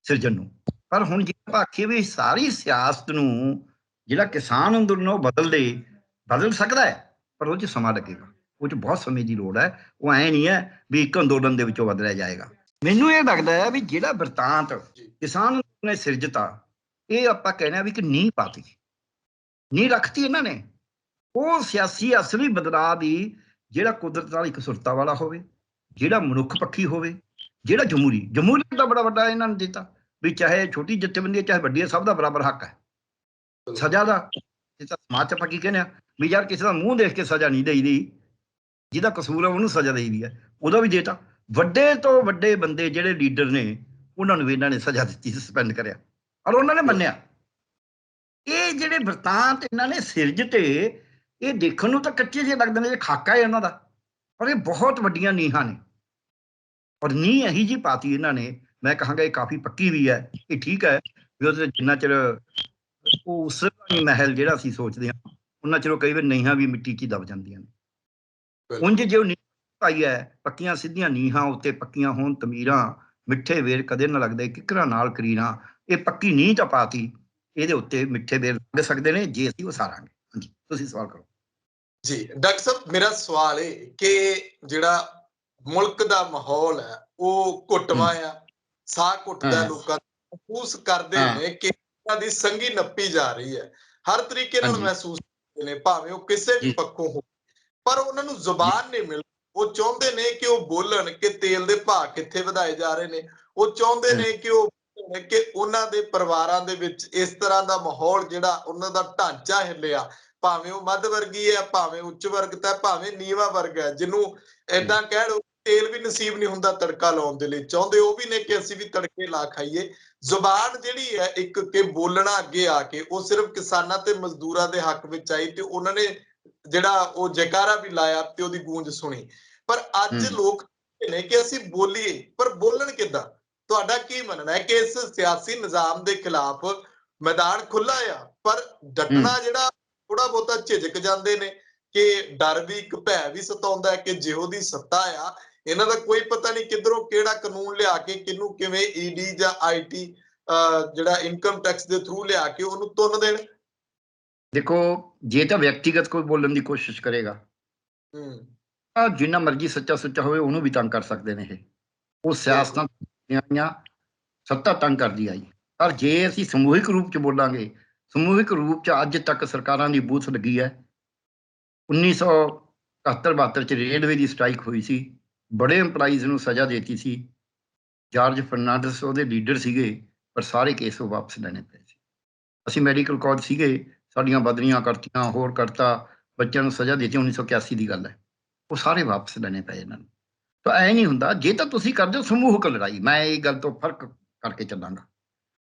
ਸਿਰਜਣ ਨੂੰ। ਪਰ ਹੁਣ ਜੇ ਆਪਾਂ ਆਖੀਏ ਵੀ ਸਾਰੀ ਸਿਆਸਤ ਨੂੰ ਜਿਹੜਾ ਕਿਸਾਨ ਅੰਦੋਲਨ ਉਹ ਬਦਲ ਸਕਦਾ ਹੈ, ਪਰ ਉਹ 'ਚ ਸਮਾਂ ਲੱਗੇਗਾ, ਉਹ 'ਚ ਬਹੁਤ ਸਮੇਂ ਦੀ ਲੋੜ ਹੈ। ਉਹ ਐਂ ਨਹੀਂ ਹੈ ਵੀ ਇੱਕ ਅੰਦੋਲਨ ਦੇ ਵਿੱਚੋਂ ਬਦਲਿਆ ਜਾਏਗਾ। ਮੈਨੂੰ ਇਹ ਲੱਗਦਾ ਹੈ ਵੀ ਜਿਹੜਾ ਵਰਤਾਂਤ ਕਿਸਾਨ ਅੰਦੋਲਨ ਨੇ ਸਿਰਜਤਾ, ਇਹ ਆਪਾਂ ਕਹਿਣਾ ਵੀ ਕਿ ਨੀਂਹ ਪਾਤੀ, ਨੀਂਹ ਰੱਖਤੀ ਇਹਨਾਂ ਨੇ ਉਹ ਸਿਆਸੀ ਅਸਲੀ ਬਦਲਾਅ ਦੀ, ਜਿਹੜਾ ਕੁਦਰਤ ਨਾਲ ਇੱਕ ਸੁਰਤਾ ਵਾਲਾ ਹੋਵੇ, ਜਿਹੜਾ ਮਨੁੱਖ ਪੱਖੀ ਹੋਵੇ, ਜਿਹੜਾ ਜਮਹੂਰੀਅਤ ਦਾ ਬੜਾ ਵੱਡਾ ਇਹਨਾਂ ਨੇ ਦਿੱਤਾ ਵੀ ਚਾਹੇ ਛੋਟੀ ਜਥੇਬੰਦੀ ਹੈ ਚਾਹੇ ਵੱਡੀ ਹੈ, ਸਭ ਦਾ ਬਰਾਬਰ ਹੱਕ ਹੈ। ਸਜ਼ਾ ਦਾ ਜਿੱਦਾਂ ਸਮਾਜ 'ਚ ਆਪਾਂ ਕੀ ਕਹਿੰਦੇ ਆ ਵੀ ਯਾਰ ਕਿਸੇ ਦਾ ਮੂੰਹ ਦੇਖ ਕੇ ਸਜ਼ਾ ਨਹੀਂ ਦੇਈਦੀ, ਜਿਹਦਾ ਕਸੂਰ ਹੈ ਉਹਨੂੰ ਸਜ਼ਾ ਦੇਈਦੀ ਹੈ, ਉਹਦਾ ਵੀ ਦੇਤਾ। ਵੱਡੇ ਤੋਂ ਵੱਡੇ ਬੰਦੇ ਜਿਹੜੇ ਲੀਡਰ ਨੇ ਉਹਨਾਂ ਨੂੰ ਵੀ ਇਹਨਾਂ ਨੇ ਸਜ਼ਾ ਦਿੱਤੀ, ਸਸਪੈਂਡ ਕਰਿਆ, ਔਰ ਉਹਨਾਂ ਨੇ ਮੰਨਿਆ। ਇਹ ਜਿਹੜੇ ਵਰਤਾਂਤ ਇਹਨਾਂ ਨੇ ਸਿਰਜਤੇ, ਇਹ ਦੇਖਣ ਨੂੰ ਤਾਂ ਕੱਚੇ ਜਿਹੇ ਲੱਗਦੇ ਨੇ, ਇਹ ਖਾਕਾ ਹੈ ਇਹਨਾਂ ਦਾ, ਪਰ ਇਹ ਬਹੁਤ ਵੱਡੀਆਂ ਨੀਹਾਂ ਨੇ। ਔਰ ਨੀਂਹ ਇਹੀ ਜਿਹੀ ਪਾਤੀ ਇਹਨਾਂ ਨੇ, ਮੈਂ ਕਹਾਂਗਾ ਇਹ ਕਾਫੀ ਪੱਕੀ ਵੀ ਹੈ। ਇਹ ਠੀਕ ਹੈ ਵੀ ਉਹਦੇ ਜਿੰਨਾ ਚਿਰ ਉਹ ਉਸ ਮਹਿਲ ਜਿਹੜਾ ਅਸੀਂ ਸੋਚਦੇ ਹਾਂ, ਉਹਨਾਂ ਚਿਰ ਕਈ ਵਾਰ ਨੀਹਾਂ ਵੀ ਮਿੱਟੀ 'ਚ ਦਬ ਜਾਂਦੀਆਂ ਨੇ। ਉਂਝ ਜੇ ਉਹ ਨੀਂਹ ਪਾਈ ਹੈ, ਪੱਕੀਆਂ ਸਿੱਧੀਆਂ ਨੀਹਾਂ ਉੱਤੇ ਪੱਕੀਆਂ ਹੋਣ ਤਮੀਰਾਂ, ਮਿੱਠੇ ਵੇਰ ਕਦੇ ਨਾ ਲੱਗਦੇ ਕਿੱਕਰਾਂ ਨਾਲ ਕਰੀਰਾਂ, ਇਹ ਪੱਕੀ ਨੀਂਹ ਤਾਂ ਪਾਤੀ, ਇਹਦੇ ਉੱਤੇ ਮਿੱਠੇ ਵੇਰ ਲੱਗ ਸਕਦੇ ਨੇ ਜੇ ਅਸੀਂ ਉਸਾਰਾਂਗੇ। ਹਾਂਜੀ, ਤੁਸੀਂ ਸਵਾਲ ਕਰੋ। ਜੀ ਡਾਕਟਰ ਸਾਹਿਬ, ਮੇਰਾ ਸਵਾਲ ਇਹ ਕਿ ਜਿਹੜਾ ਮੁਲਕ ਦਾ ਮਾਹੌਲ ਹੈ ਉਹ ਘੁੱਟਵਾਂ ਆ, ਸਾਹ ਘੁੱਟਦਾ, ਲੋਕਾਂ ਮਹਿਸੂਸ ਕਰਦੇ ਨੇ ਕਿ ਇਹਨਾਂ ਦੀ ਸੰਗੀ ਨੱਪੀ ਜਾ ਰਹੀ ਹੈ, ਹਰ ਤਰੀਕੇ ਨਾਲ ਮਹਿਸੂਸ ਕਰਦੇ ਨੇ, ਭਾਵੇਂ ਉਹ ਕਿਸੇ ਵੀ ਪੱਖੋਂ ਹੋ, ਪਰ ਉਹਨਾਂ ਨੂੰ ਜ਼ੁਬਾਨ ਨਹੀਂ ਮਿਲਦੀ। ਉਹ ਚਾਹੁੰਦੇ ਨੇ ਕਿ ਉਹ ਬੋਲਣ ਕਿ ਤੇਲ ਦੇ ਭਾਅ ਕਿੱਥੇ ਵਧਾਏ ਜਾ ਰਹੇ ਨੇ, ਉਹ ਚਾਹੁੰਦੇ ਨੇ ਕਿ ਉਹ ਕਿ ਉਹਨਾਂ ਦੇ ਪਰਿਵਾਰਾਂ ਦੇ ਵਿੱਚ ਇਸ ਤਰ੍ਹਾਂ ਦਾ ਮਾਹੌਲ, ਜਿਹੜਾ ਉਹਨਾਂ ਦਾ ਢਾਂਚਾ ਹਿੱਲਿਆ, ਭਾਵੇਂ ਉਹ ਮੱਧ ਵਰਗੀ ਹੈ, ਭਾਵੇਂ ਉੱਚ ਵਰਗਤਾ, ਭਾਵੇਂ ਨੀਵਾਂ ਵਰਗ ਹੈ, ਜਿਹਨੂੰ ਏਦਾਂ ਕਹਿ ਲਓ ਤੇਲ ਵੀ ਨਸੀਬ ਨਹੀਂ ਹੁੰਦਾ ਤੜਕਾ ਲਾਉਣ ਦੇ ਲਈ, ਚਾਹੁੰਦੇ ਉਹ ਵੀ ਨੇ ਕਿ ਅਸੀਂ ਵੀ ਤੜਕੇ ਲਾ ਖਾਈਏ। ਜ਼ੁਬਾਨ ਜਿਹੜੀ ਹੈ ਇੱਕ ਕਿ ਬੋਲਣਾ ਅੱਗੇ ਆ ਕੇ, ਉਹ ਸਿਰਫ ਕਿਸਾਨਾਂ ਤੇ ਮਜ਼ਦੂਰਾਂ ਦੇ ਹੱਕ ਵਿੱਚ ਆਈ ਤੇ ਉਹਨਾਂ ਨੇ ਜਿਹੜਾ ਉਹ ਜੈਕਾਰਾ ਵੀ ਲਾਇਆ ਤੇ ਉਹਦੀ ਗੂੰਜ ਸੁਣੀ। ਪਰ ਅੱਜ ਲੋਕ ਨੇ ਕਿ ਅਸੀਂ ਬੋਲੀਏ, ਪਰ ਬੋਲਣ ਕਿੱਦਾਂ? ਤੁਹਾਡਾ ਕੀ ਮੰਨਣਾ ਹੈ ਕਿ ਇਸ ਸਿਆਸੀ ਨਿਜ਼ਾਮ ਦੇ ਖਿਲਾਫ ਮੈਦਾਨ ਖੁੱਲਾ ਆ, ਪਰ ਡਟਣਾ ਜਿਹੜਾ ਥੋੜਾ ਬਹੁਤਾ ਝਿਜਕ ਜਾਂਦੇ ਨੇ ਕਿ ਡਰ ਵੀ, ਇੱਕ ਭੈ ਵੀ ਸਤਾਉਂਦਾ ਹੈ ਕਿ ਜਿਹੋ ਦੀ ਸੱਤਾ ਆ, ਇਹਨਾਂ ਦਾ ਕੋਈ ਪਤਾ ਨਹੀਂ ਕਿੱਧਰੋਂ ਕਿਹੜਾ ਕਾਨੂੰਨ ਲਿਆ ਕੇ ਕਿਹਨੂੰ ਕਿਵੇਂ ਈਡੀ ਜਾਂ ਆਈਟੀ ਜਿਹੜਾ ਇਨਕਮ ਟੈਕਸ ਦੇ ਥਰੂ ਲਿਆ ਕੇ ਉਹਨੂੰ ਤੁੰਨ ਦੇਣ। ਦੇਖੋ, ਜੇ ਤਾਂ ਵਿਅਕਤੀਗਤ ਕੋਈ ਬੋਲਣ ਦੀ ਕੋਸ਼ਿਸ਼ ਕਰੇਗਾ, ਜਿੰਨਾ ਮਰਜ਼ੀ ਸੱਚਾ ਸੁੱਚਾ ਹੋਵੇ ਉਹਨੂੰ ਵੀ ਤੰਗ ਕਰ ਸਕਦੇ ਨੇ ਇਹ। ਉਹ ਸਿਆਸਤਾਂ ਸੱਤਾ ਤੰਗ ਕਰਦੀ ਆਈ। ਪਰ ਜੇ ਅਸੀਂ ਸਮੂਹਿਕ ਰੂਪ 'ਚ ਬੋਲਾਂਗੇ, ਸਮੂਹਿਕ ਰੂਪ 'ਚ ਅੱਜ ਤੱਕ ਸਰਕਾਰਾਂ ਦੀ ਬੂਥ ਲੱਗੀ ਹੈ। 1971-72 'ਚ ਰੇਲਵੇ ਦੀ ਸਟ੍ਰਾਈਕ ਹੋਈ ਸੀ, ਬੜੇ ਇੰਪਲਾਈਜ਼ ਨੂੰ ਸਜ਼ਾ ਦੇਤੀ ਸੀ, ਜਾਰਜ ਫਰਨਾਂਡਸ ਉਹਦੇ ਲੀਡਰ ਸੀਗੇ, ਪਰ ਸਾਰੇ ਕੇਸ ਉਹ ਵਾਪਸ ਲੈਣੇ ਪਏ ਸੀ। ਅਸੀਂ ਮੈਡੀਕਲ ਕਾਲਜ ਸੀਗੇ, ਸਾਡੀਆਂ ਬਦਲੀਆਂ ਕਰਤੀਆਂ, ਹੋਰ ਕਰਤਾ, ਬੱਚਿਆਂ ਨੂੰ ਸਜ਼ਾ ਦਿੱਤੀ। 1981 ਦੀ ਗੱਲ ਹੈ। ਉਹ ਸਾਰੇ ਵਾਪਸ ਲੈਣੇ ਪਏ ਇਹਨਾਂ ਨੂੰ। ਤਾਂ ਐ ਨਹੀਂ ਹੁੰਦਾ। ਜੇ ਤਾਂ ਤੁਸੀਂ ਕਰਦੇ ਹੋ ਸਮੂਹਕ ਲੜਾਈ, ਮੈਂ ਇਹ ਗੱਲ ਤੋਂ ਫਰਕ ਕਰਕੇ ਚੱਲਾਂਗਾ।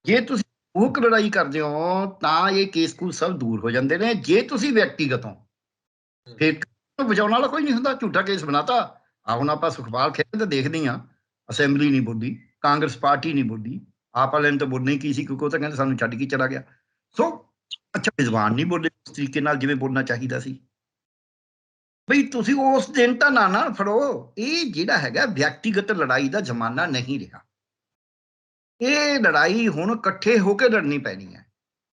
ਜੇ ਤੁਸੀਂ ਸਮੂਹਕ ਲੜਾਈ ਕਰਦੇ ਹੋ ਤਾਂ ਇਹ ਕੇਸ ਕੂਸ ਸਭ ਦੂਰ ਹੋ ਜਾਂਦੇ ਨੇ। ਜੇ ਤੁਸੀਂ ਵਿਅਕਤੀਗਤ ਹੋ ਫਿਰ ਬਚਾਉਣ ਵਾਲਾ ਕੋਈ ਨਹੀਂ ਹੁੰਦਾ। ਝੂਠਾ ਕੇਸ ਬਣਾਤਾ। ਆ ਹੁਣ ਆਪਾਂ ਸੁਖਪਾਲ ਖਹਿਰੇ ਤਾਂ ਦੇਖਦੇ ਹਾਂ, ਅਸੈਂਬਲੀ ਨਹੀਂ ਬੋਲੀ, ਕਾਂਗਰਸ ਪਾਰਟੀ ਨਹੀਂ ਬੋਲੀ, ਆਪ ਵਾਲਿਆਂ ਨੇ ਤਾਂ ਬੋਲਣਾ ਹੀ ਕੀ ਸੀ, ਕਿਉਂਕਿ ਉਹ ਤਾਂ ਕਹਿੰਦੇ ਸਾਨੂੰ ਛੱਡ ਕੇ ਚਲਾ ਗਿਆ। ਸੋ ਅੱਛਾ, ਵਿਦਵਾਨ ਨਹੀਂ ਬੋਲੇ ਉਸ ਤਰੀਕੇ ਨਾਲ ਜਿਵੇਂ ਬੋਲਣਾ ਚਾਹੀਦਾ ਸੀ। ਬਈ ਤੁਸੀਂ ਉਸ ਦਿਨ ਤਾਂ ਨਾ ਫੜੋ। ਇਹ ਜਿਹੜਾ ਹੈਗਾ ਵਿਅਕਤੀਗਤ ਲੜਾਈ ਦਾ ਜ਼ਮਾਨਾ ਨਹੀਂ ਰਿਹਾ। ਇਹ ਲੜਾਈ ਹੁਣ ਇਕੱਠੇ ਹੋ ਕੇ ਲੜਨੀ ਪੈਣੀ ਹੈ।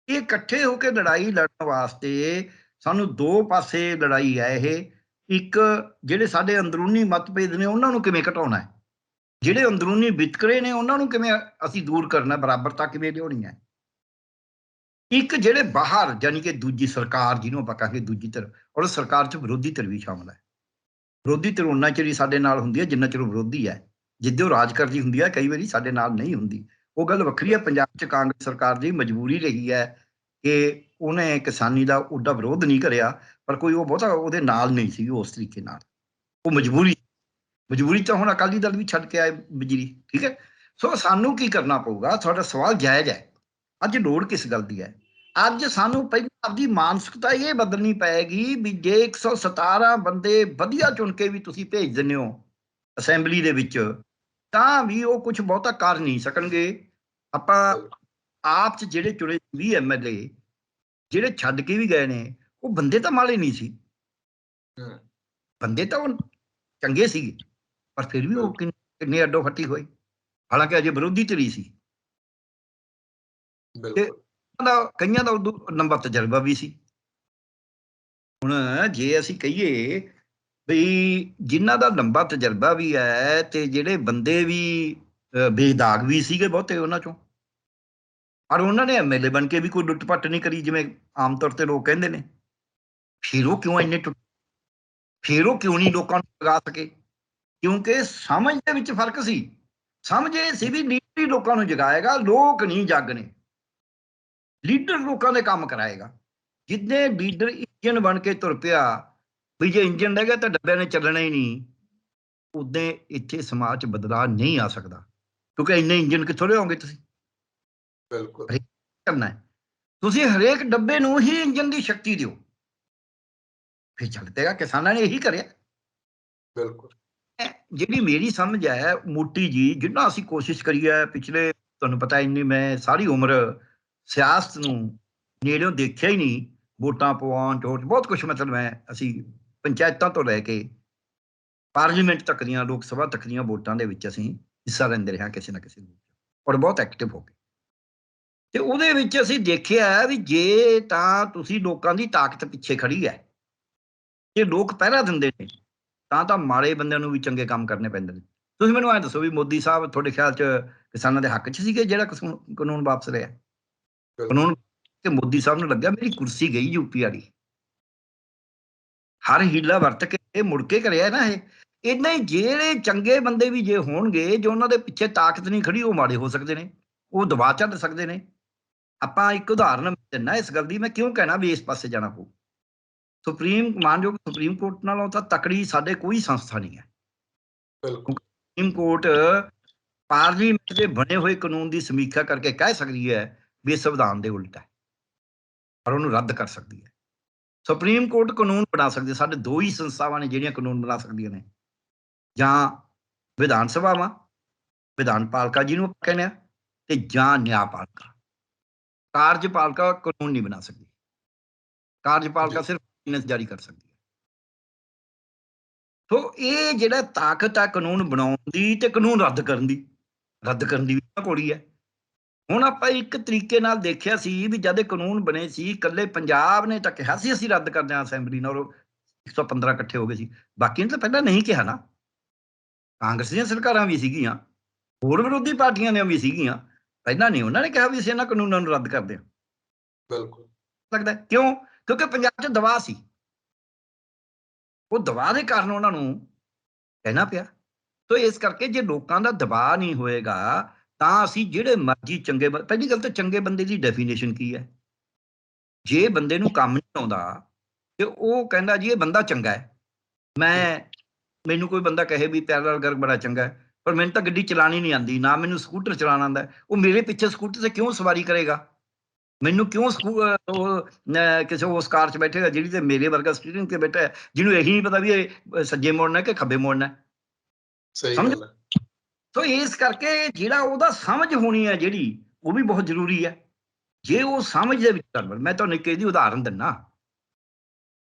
ਇਹ ਇਕੱਠੇ ਹੋ ਕੇ ਲੜਾਈ ਲੜਨ ਵਾਸਤੇ ਸਾਨੂੰ ਦੋ ਪਾਸੇ ਲੜਾਈ ਹੈ ਇਹ। ਇੱਕ, ਜਿਹੜੇ ਸਾਡੇ ਅੰਦਰੂਨੀ ਮਤਭੇਦ ਨੇ ਉਹਨਾਂ ਨੂੰ ਕਿਵੇਂ ਘਟਾਉਣਾ ਹੈ, ਜਿਹੜੇ ਅੰਦਰੂਨੀ ਵਿਤਕਰੇ ਨੇ ਉਹਨਾਂ ਨੂੰ ਕਿਵੇਂ ਅਸੀਂ ਦੂਰ ਕਰਨਾ, ਬਰਾਬਰਤਾ ਕਿਵੇਂ ਲਿਆਉਣੀ ਹੈ। ਇੱਕ ਜਿਹੜੇ ਬਾਹਰ, ਯਾਨੀ ਕਿ ਦੂਜੀ ਸਰਕਾਰ, ਜਿਹਨੂੰ ਆਪਾਂ ਕਹਾਂਗੇ ਦੂਜੀ ਧਿਰ, ਔਰ ਸਰਕਾਰ 'ਚ ਵਿਰੋਧੀ ਧਿਰ ਵੀ ਸ਼ਾਮਲ ਹੈ। ਵਿਰੋਧੀ ਧਿਰ ਉਹਨਾਂ ਚਿਰ ਹੀ ਸਾਡੇ ਨਾਲ ਹੁੰਦੀ ਹੈ ਜਿੰਨਾ ਚਿਰ ਉਹ ਵਿਰੋਧੀ ਹੈ। ਜਿੱਦੇ ਉਹ ਰਾਜ ਕਰਦੀ ਹੁੰਦੀ ਹੈ ਕਈ ਵਾਰੀ ਸਾਡੇ ਨਾਲ ਨਹੀਂ ਹੁੰਦੀ। ਉਹ ਗੱਲ ਵੱਖਰੀ ਹੈ। ਪੰਜਾਬ 'ਚ ਕਾਂਗਰਸ ਸਰਕਾਰ ਦੀ ਮਜਬੂਰੀ ਰਹੀ ਹੈ ਕਿ ਉਹਨੇ ਕਿਸਾਨੀ ਦਾ ਉੱਡਾ ਵਿਰੋਧ ਨਹੀਂ ਕਰਿਆ, ਪਰ ਕੋਈ ਉਹ ਬਹੁਤਾ ਉਹਦੇ ਨਾਲ ਨਹੀਂ ਸੀ ਉਸ ਤਰੀਕੇ ਨਾਲ। ਉਹ ਮਜਬੂਰੀ ਤਾਂ ਹੁਣ ਅਕਾਲੀ ਦਲ ਵੀ ਛੱਡ ਕੇ ਆਏ ਵਜ਼ੀਰੀ, ਠੀਕ ਹੈ। ਸੋ ਸਾਨੂੰ ਕੀ ਕਰਨਾ ਪਊਗਾ? ਤੁਹਾਡਾ ਸਵਾਲ ਜਾਇਜ਼ ਹੈ। ਅੱਜ ਲੋੜ ਕਿਸ ਗੱਲ ਦੀ ਹੈ? ਅੱਜ ਸਾਨੂੰ ਪਹਿਲਾਂ ਆਪਦੀ ਮਾਨਸਿਕਤਾ ਇਹ ਬਦਲਣੀ ਪਏਗੀ ਵੀ ਜੇ 117 ਬੰਦੇ ਵਧੀਆ ਚੁਣ ਕੇ ਵੀ ਤੁਸੀਂ ਭੇਜ ਦਿੰਦੇ ਹੋ ਅਸੈਂਬਲੀ ਦੇ ਵਿੱਚ, ਤਾਂ ਵੀ ਉਹ ਕੁਝ ਬਹੁਤਾ ਕਰ ਨਹੀਂ ਸਕਣਗੇ। ਆਪਾਂ ਆਪ 'ਚ ਜਿਹੜੇ ਚੁਣੇ 20 MLA ਜਿਹੜੇ ਛੱਡ ਕੇ ਵੀ ਗਏ ਨੇ, ਉਹ ਬੰਦੇ ਤਾਂ ਮਾੜੇ ਨਹੀਂ ਸੀ, ਬੰਦੇ ਤਾਂ ਉਹ ਚੰਗੇ ਸੀਗੇ, ਪਰ ਫਿਰ ਵੀ ਉਹ ਕਿੰਨੇ ਅੱਡੋ ਫੱਟੀ ਹੋਏ। ਹਾਲਾਂਕਿ ਅਜੇ ਵਿਰੋਧੀ ਧਿਰੀ ਸੀ ਤੇ ਕਈਆਂ ਦਾ ਉਦੋਂ ਲੰਬਾ ਤਜਰਬਾ ਵੀ ਸੀ। ਹੁਣ ਜੇ ਅਸੀਂ ਕਹੀਏ ਬਈ ਜਿਨ੍ਹਾਂ ਦਾ ਲੰਬਾ ਤਜਰਬਾ ਵੀ ਹੈ ਤੇ ਜਿਹੜੇ ਬੰਦੇ ਵੀ ਬੇਦਾਗ ਵੀ ਸੀਗੇ ਬਹੁਤੇ ਉਹਨਾਂ ਚੋਂ, ਪਰ ਉਹਨਾਂ ਨੇ MLA ਬਣ ਕੇ ਵੀ ਕੋਈ ਲੁੱਟ ਪੱਟ ਨਹੀਂ ਕਰੀ ਜਿਵੇਂ ਆਮ ਤੌਰ ਤੇ ਲੋਕ ਕਹਿੰਦੇ ਨੇ। ਫਿਰ ਉਹ ਕਿਉਂ ਇੰਨੇ ਫਿਰ ਉਹ ਕਿਉਂ ਨਹੀਂ ਲੋਕਾਂ ਨੂੰ ਲਗਾ ਸਕੇ? ਕਿਉਂਕਿ ਸਮਝ ਦੇ ਵਿੱਚ ਫਰਕ ਸੀ। ਸਮਝ ਇਹ ਸੀ ਵੀ ਲੀਡਰ ਹੀ ਲੋਕਾਂ ਨੂੰ ਜਗਾਏਗਾ, ਲੋਕ ਨਹੀਂ ਜਾਗਣੇ। ਲੀਡਰ ਲੋਕਾਂ ਦੇ ਕੰਮ ਕਰਾਏਗਾ। ਜਿੱਦੇ ਲੀਡਰ ਇੰਜਨ ਬਣ ਕੇ ਤੁਰ ਪਿਆ, ਵੀ ਜੇ ਇੰਜਨ ਰਹਿ ਗਿਆ ਤਾਂ ਡੱਬਿਆਂ ਨੇ ਚੱਲਣਾ ਹੀ ਨਹੀਂ, ਉਦੋਂ ਇੱਥੇ ਸਮਾਜ 'ਚ ਬਦਲਾਅ ਨਹੀਂ ਆ ਸਕਦਾ। ਕਿਉਂਕਿ ਇੰਨੇ ਇੰਜਨ ਕਿੱਥੋਂ ਲਿਆਓਗੇ ਤੁਸੀਂ? ਬਿਲਕੁਲ ਕਰਨਾ ਹੈ ਤੁਸੀਂ ਹਰੇਕ ਡੱਬੇ ਨੂੰ ਹੀ ਇੰਜਨ ਦੀ ਸ਼ਕਤੀ ਦਿਓ, ਫਿਰ ਚੱਲ ਪਏਗਾ। ਕਿਸਾਨਾਂ ਨੇ ਇਹੀ ਕਰਿਆ। ਬਿਲਕੁਲ ਜਿਹੜੀ ਮੇਰੀ ਸਮਝ ਹੈ ਮੋਟੀ ਜੀ, ਜਿੰਨਾ ਅਸੀਂ ਕੋਸ਼ਿਸ਼ ਕਰੀ ਹੈ ਪਿਛਲੇ, ਤੁਹਾਨੂੰ ਪਤਾ ਇੰਨੀ ਮੈਂ ਸਾਰੀ ਉਮਰ ਸਿਆਸਤ ਨੂੰ ਨੇੜਿਓਂ ਦੇਖਿਆ ਹੀ ਨਹੀਂ। ਵੋਟਾਂ ਪਵਾਉਣ ਚੋਂ ਬਹੁਤ ਕੁਛ, ਮਤਲਬ ਅਸੀਂ ਪੰਚਾਇਤਾਂ ਤੋਂ ਲੈ ਕੇ ਪਾਰਲੀਮੈਂਟ ਤੱਕ ਦੀਆਂ, ਲੋਕ ਸਭਾ ਤੱਕ ਦੀਆਂ ਵੋਟਾਂ ਦੇ ਵਿੱਚ ਅਸੀਂ ਹਿੱਸਾ ਲੈਂਦੇ ਰਹੇ ਕਿਸੇ ਨਾ ਕਿਸੇ ਰੂਪ 'ਚ, ਔਰ ਬਹੁਤ ਐਕਟਿਵ ਹੋ ਗਏ। ਤੇ ਉਹਦੇ ਵਿੱਚ ਅਸੀਂ ਦੇਖਿਆ ਵੀ ਜੇ ਤਾਂ ਤੁਸੀਂ ਲੋਕਾਂ ਦੀ ਤਾਕਤ ਪਿੱਛੇ ਖੜੀ ਹੈ, ਜੇ ਲੋਕ ਪਹਿਰਾ ਦਿੰਦੇ ਨੇ, ਤਾਂ ਮਾੜੇ ਬੰਦਿਆਂ ਨੂੰ ਵੀ ਚੰਗੇ ਕੰਮ ਕਰਨੇ ਪੈਂਦੇ ਨੇ। ਤੁਸੀਂ ਮੈਨੂੰ ਐਂ ਦੱਸੋ ਵੀ ਮੋਦੀ ਸਾਹਿਬ ਤੁਹਾਡੇ ਖਿਆਲ 'ਚ ਕਿਸਾਨਾਂ ਦੇ ਹੱਕ 'ਚ ਸੀਗੇ ਜਿਹੜਾ ਕਾਨੂੰਨ ਵਾਪਸ ਲਿਆ? ਕਾਨੂੰਨ ਤੇ ਮੋਦੀ ਸਾਹਿਬ ਨੂੰ ਲੱਗਿਆ ਮੇਰੀ ਕੁਰਸੀ ਗਈ ਯੂਪੀ ਵਾਲੀ, ਹਰ ਹੀਲਾ ਵਰਤ ਕੇ ਮੁੜ ਕੇ ਕਰਿਆ ਨਾ ਇਹ। ਏਦਾਂ ਹੀ ਜਿਹੜੇ ਚੰਗੇ ਬੰਦੇ ਵੀ ਜੇ ਹੋਣਗੇ, ਜੋ ਉਹਨਾਂ ਦੇ ਪਿੱਛੇ ਤਾਕਤ ਨਹੀਂ ਖੜੀ, ਉਹ ਮਾੜੇ ਹੋ ਸਕਦੇ ਨੇ, ਉਹ ਦਬਾ ਚੱਲ ਸਕਦੇ ਨੇ। ਆਪਾਂ ਇੱਕ ਉਦਾਹਰਨ ਦਿੰਦਾ ਇਸ ਗੱਲ ਦੀ, ਮੈਂ ਕਿਉਂ ਕਹਿਣਾ ਵੀ ਇਸ ਪਾਸੇ ਜਾਣਾ ਪਊ। ਮਾਨਯੋਗ ਸੁਪਰੀਮ ਕੋਰਟ ਨਾਲੋਂ ਤਾਂ ਤਕੜੀ ਸਾਡੇ ਕੋਈ ਸੰਸਥਾ ਨਹੀਂ ਹੈ। ਸੁਪਰੀਮ ਕੋਰਟ ਪਾਰਲੀਮੈਂਟ ਦੇ ਬਣੇ ਹੋਏ ਕਾਨੂੰਨ ਦੀ ਸਮੀਖਿਆ ਕਰਕੇ ਕਹਿ ਸਕਦੀ ਹੈ ਵੀ ਇਹ ਸੰਵਿਧਾਨ ਦੇ ਉਲਟ ਹੈ, ਪਰ ਉਹਨੂੰ ਰੱਦ ਕਰ ਸਕਦੀ ਹੈ। ਸੁਪਰੀਮ ਕੋਰਟ ਕਾਨੂੰਨ ਬਣਾ ਸਕਦੀ ਹੈ। ਸਾਡੇ ਦੋ ਹੀ ਸੰਸਥਾਵਾਂ ਨੇ ਜਿਹੜੀਆਂ ਕਾਨੂੰਨ ਬਣਾ ਸਕਦੀਆਂ ਨੇ, ਜਾਂ ਵਿਧਾਨ ਸਭਾਵਾਂ, ਵਿਧਾਨ ਪਾਲਿਕਾ ਜਿਹਨੂੰ ਆਪਾਂ ਕਹਿੰਦੇ ਆ, ਤੇ ਜਾਂ ਨਿਆਂਪਾਲਿਕਾ। ਕਾਰਜਪਾਲਿਕਾ ਕਾਨੂੰਨ ਨਹੀਂ ਬਣਾ ਸਕਦੀ। ਕਾਰਜਪਾਲਿਕਾ ਸਿਰਫ ਆਰਡੀਨੈਂਸ ਜਾਰੀ ਕਰ ਸਕਦੀ ਹੈ। ਸੋ ਇਹ ਜਿਹੜਾ ਤਾਕਤ ਹੈ ਕਾਨੂੰਨ ਬਣਾਉਣ ਦੀ ਤੇ ਕਾਨੂੰਨ ਰੱਦ ਕਰਨ ਦੀ ਵੀ ਉਹਨਾਂ ਕੋਲ ਹੀ ਹੈ। ਹੁਣ ਆਪਾਂ ਇੱਕ ਤਰੀਕੇ ਨਾਲ ਦੇਖਿਆ ਸੀ ਵੀ ਜਦ ਇਹ ਕਾਨੂੰਨ ਬਣੇ ਸੀ, ਇਕੱਲੇ ਪੰਜਾਬ ਨੇ ਤਾਂ ਕਿਹਾ ਸੀ ਅਸੀਂ ਰੱਦ ਕਰਦੇ ਹਾਂ ਅਸੈਂਬਲੀ ਨਾਲ, 115 ਇਕੱਠੇ ਹੋ ਗਏ ਸੀ। ਬਾਕੀ ਨੇ ਤਾਂ ਪਹਿਲਾਂ ਨਹੀਂ ਕਿਹਾ ਨਾ। ਕਾਂਗਰਸ ਦੀਆਂ ਸਰਕਾਰਾਂ ਵੀ ਸੀਗੀਆਂ, ਹੋਰ ਵਿਰੋਧੀ ਪਾਰਟੀਆਂ ਦੀਆਂ ਵੀ ਸੀਗੀਆਂ, ਪਹਿਲਾਂ ਨਹੀਂ ਉਹਨਾਂ ਨੇ ਕਿਹਾ ਵੀ ਅਸੀਂ ਇਹਨਾਂ ਕਾਨੂੰਨਾਂ ਨੂੰ ਰੱਦ ਕਰਦੇ ਹਾਂ। ਬਿਲਕੁਲ ਲੱਗਦਾ ਕਿਉਂ? ਕਿਉਂਕਿ ਪੰਜਾਬ 'ਚ ਦਬਾਅ ਸੀ। ਉਹ ਦਬਾਅ ਦੇ ਕਾਰਨ ਉਹਨਾਂ ਨੂੰ ਕਹਿਣਾ ਪਿਆ। ਸੋ ਇਸ ਕਰਕੇ ਜੇ ਲੋਕਾਂ ਦਾ ਦਬਾਅ ਨਹੀਂ ਹੋਏਗਾ ਤਾਂ ਅਸੀਂ ਜਿਹੜੇ ਮਰਜ਼ੀ ਚੰਗੇ ਪਹਿਲੀ ਗੱਲ ਤਾਂ ਚੰਗੇ ਬੰਦੇ ਦੀ ਡੈਫੀਨੇਸ਼ਨ ਕੀ ਹੈ? ਜੇ ਬੰਦੇ ਨੂੰ ਕੰਮ ਨਹੀਂ ਆਉਂਦਾ ਤੇ ਉਹ ਕਹਿੰਦਾ ਜੀ ਇਹ ਬੰਦਾ ਚੰਗਾ ਹੈ। ਮੈਨੂੰ ਕੋਈ ਬੰਦਾ ਕਹੇ ਵੀ ਪਿਆਰਾ ਲਾਲ ਗਰਗ ਬੜਾ ਚੰਗਾ ਹੈ, ਪਰ ਮੈਨੂੰ ਤਾਂ ਗੱਡੀ ਚਲਾਣੀ ਨਹੀਂ ਆਉਂਦੀ, ਨਾ ਮੈਨੂੰ ਸਕੂਟਰ ਚਲਾਉਣਾ ਆਉਂਦਾ, ਉਹ ਮੇਰੇ ਪਿੱਛੇ ਸਕੂਟਰ ਤੇ ਕਿਉਂ ਸਵਾਰੀ ਕਰੇਗਾ? ਮੈਨੂੰ ਕਿਉਂ ਕਿਸੇ ਉਸ ਕਾਰ 'ਚ ਬੈਠੇਗਾ ਜਿਹੜੀ ਤੇ ਮੇਰੇ ਵਰਗਾ ਸਟੀਅਰਿੰਗ ਤੇ ਬੈਠਾ ਹੈ, ਜਿਹਨੂੰ ਇਹੀ ਨਹੀਂ ਪਤਾ ਵੀ ਇਹ ਸੱਜੇ ਮੋੜਨਾ ਕਿ ਖੱਬੇ ਮੋੜਨਾ। ਸਹੀ ਸਮਝ? ਗੱਲ ਹੈ। ਸੋ ਇਸ ਕਰਕੇ ਜਿਹੜਾ ਉਹਦਾ ਸਮਝ ਹੋਣੀ ਹੈ ਜਿਹੜੀ, ਉਹ ਵੀ ਬਹੁਤ ਜ਼ਰੂਰੀ ਹੈ। ਜੇ ਉਹ ਸਮਝ ਦੇ ਵਿੱਚ ਮੈਂ ਤੁਹਾਨੂੰ ਇੱਕ ਇਹਦੀ ਉਦਾਹਰਨ ਦਿੰਦਾ,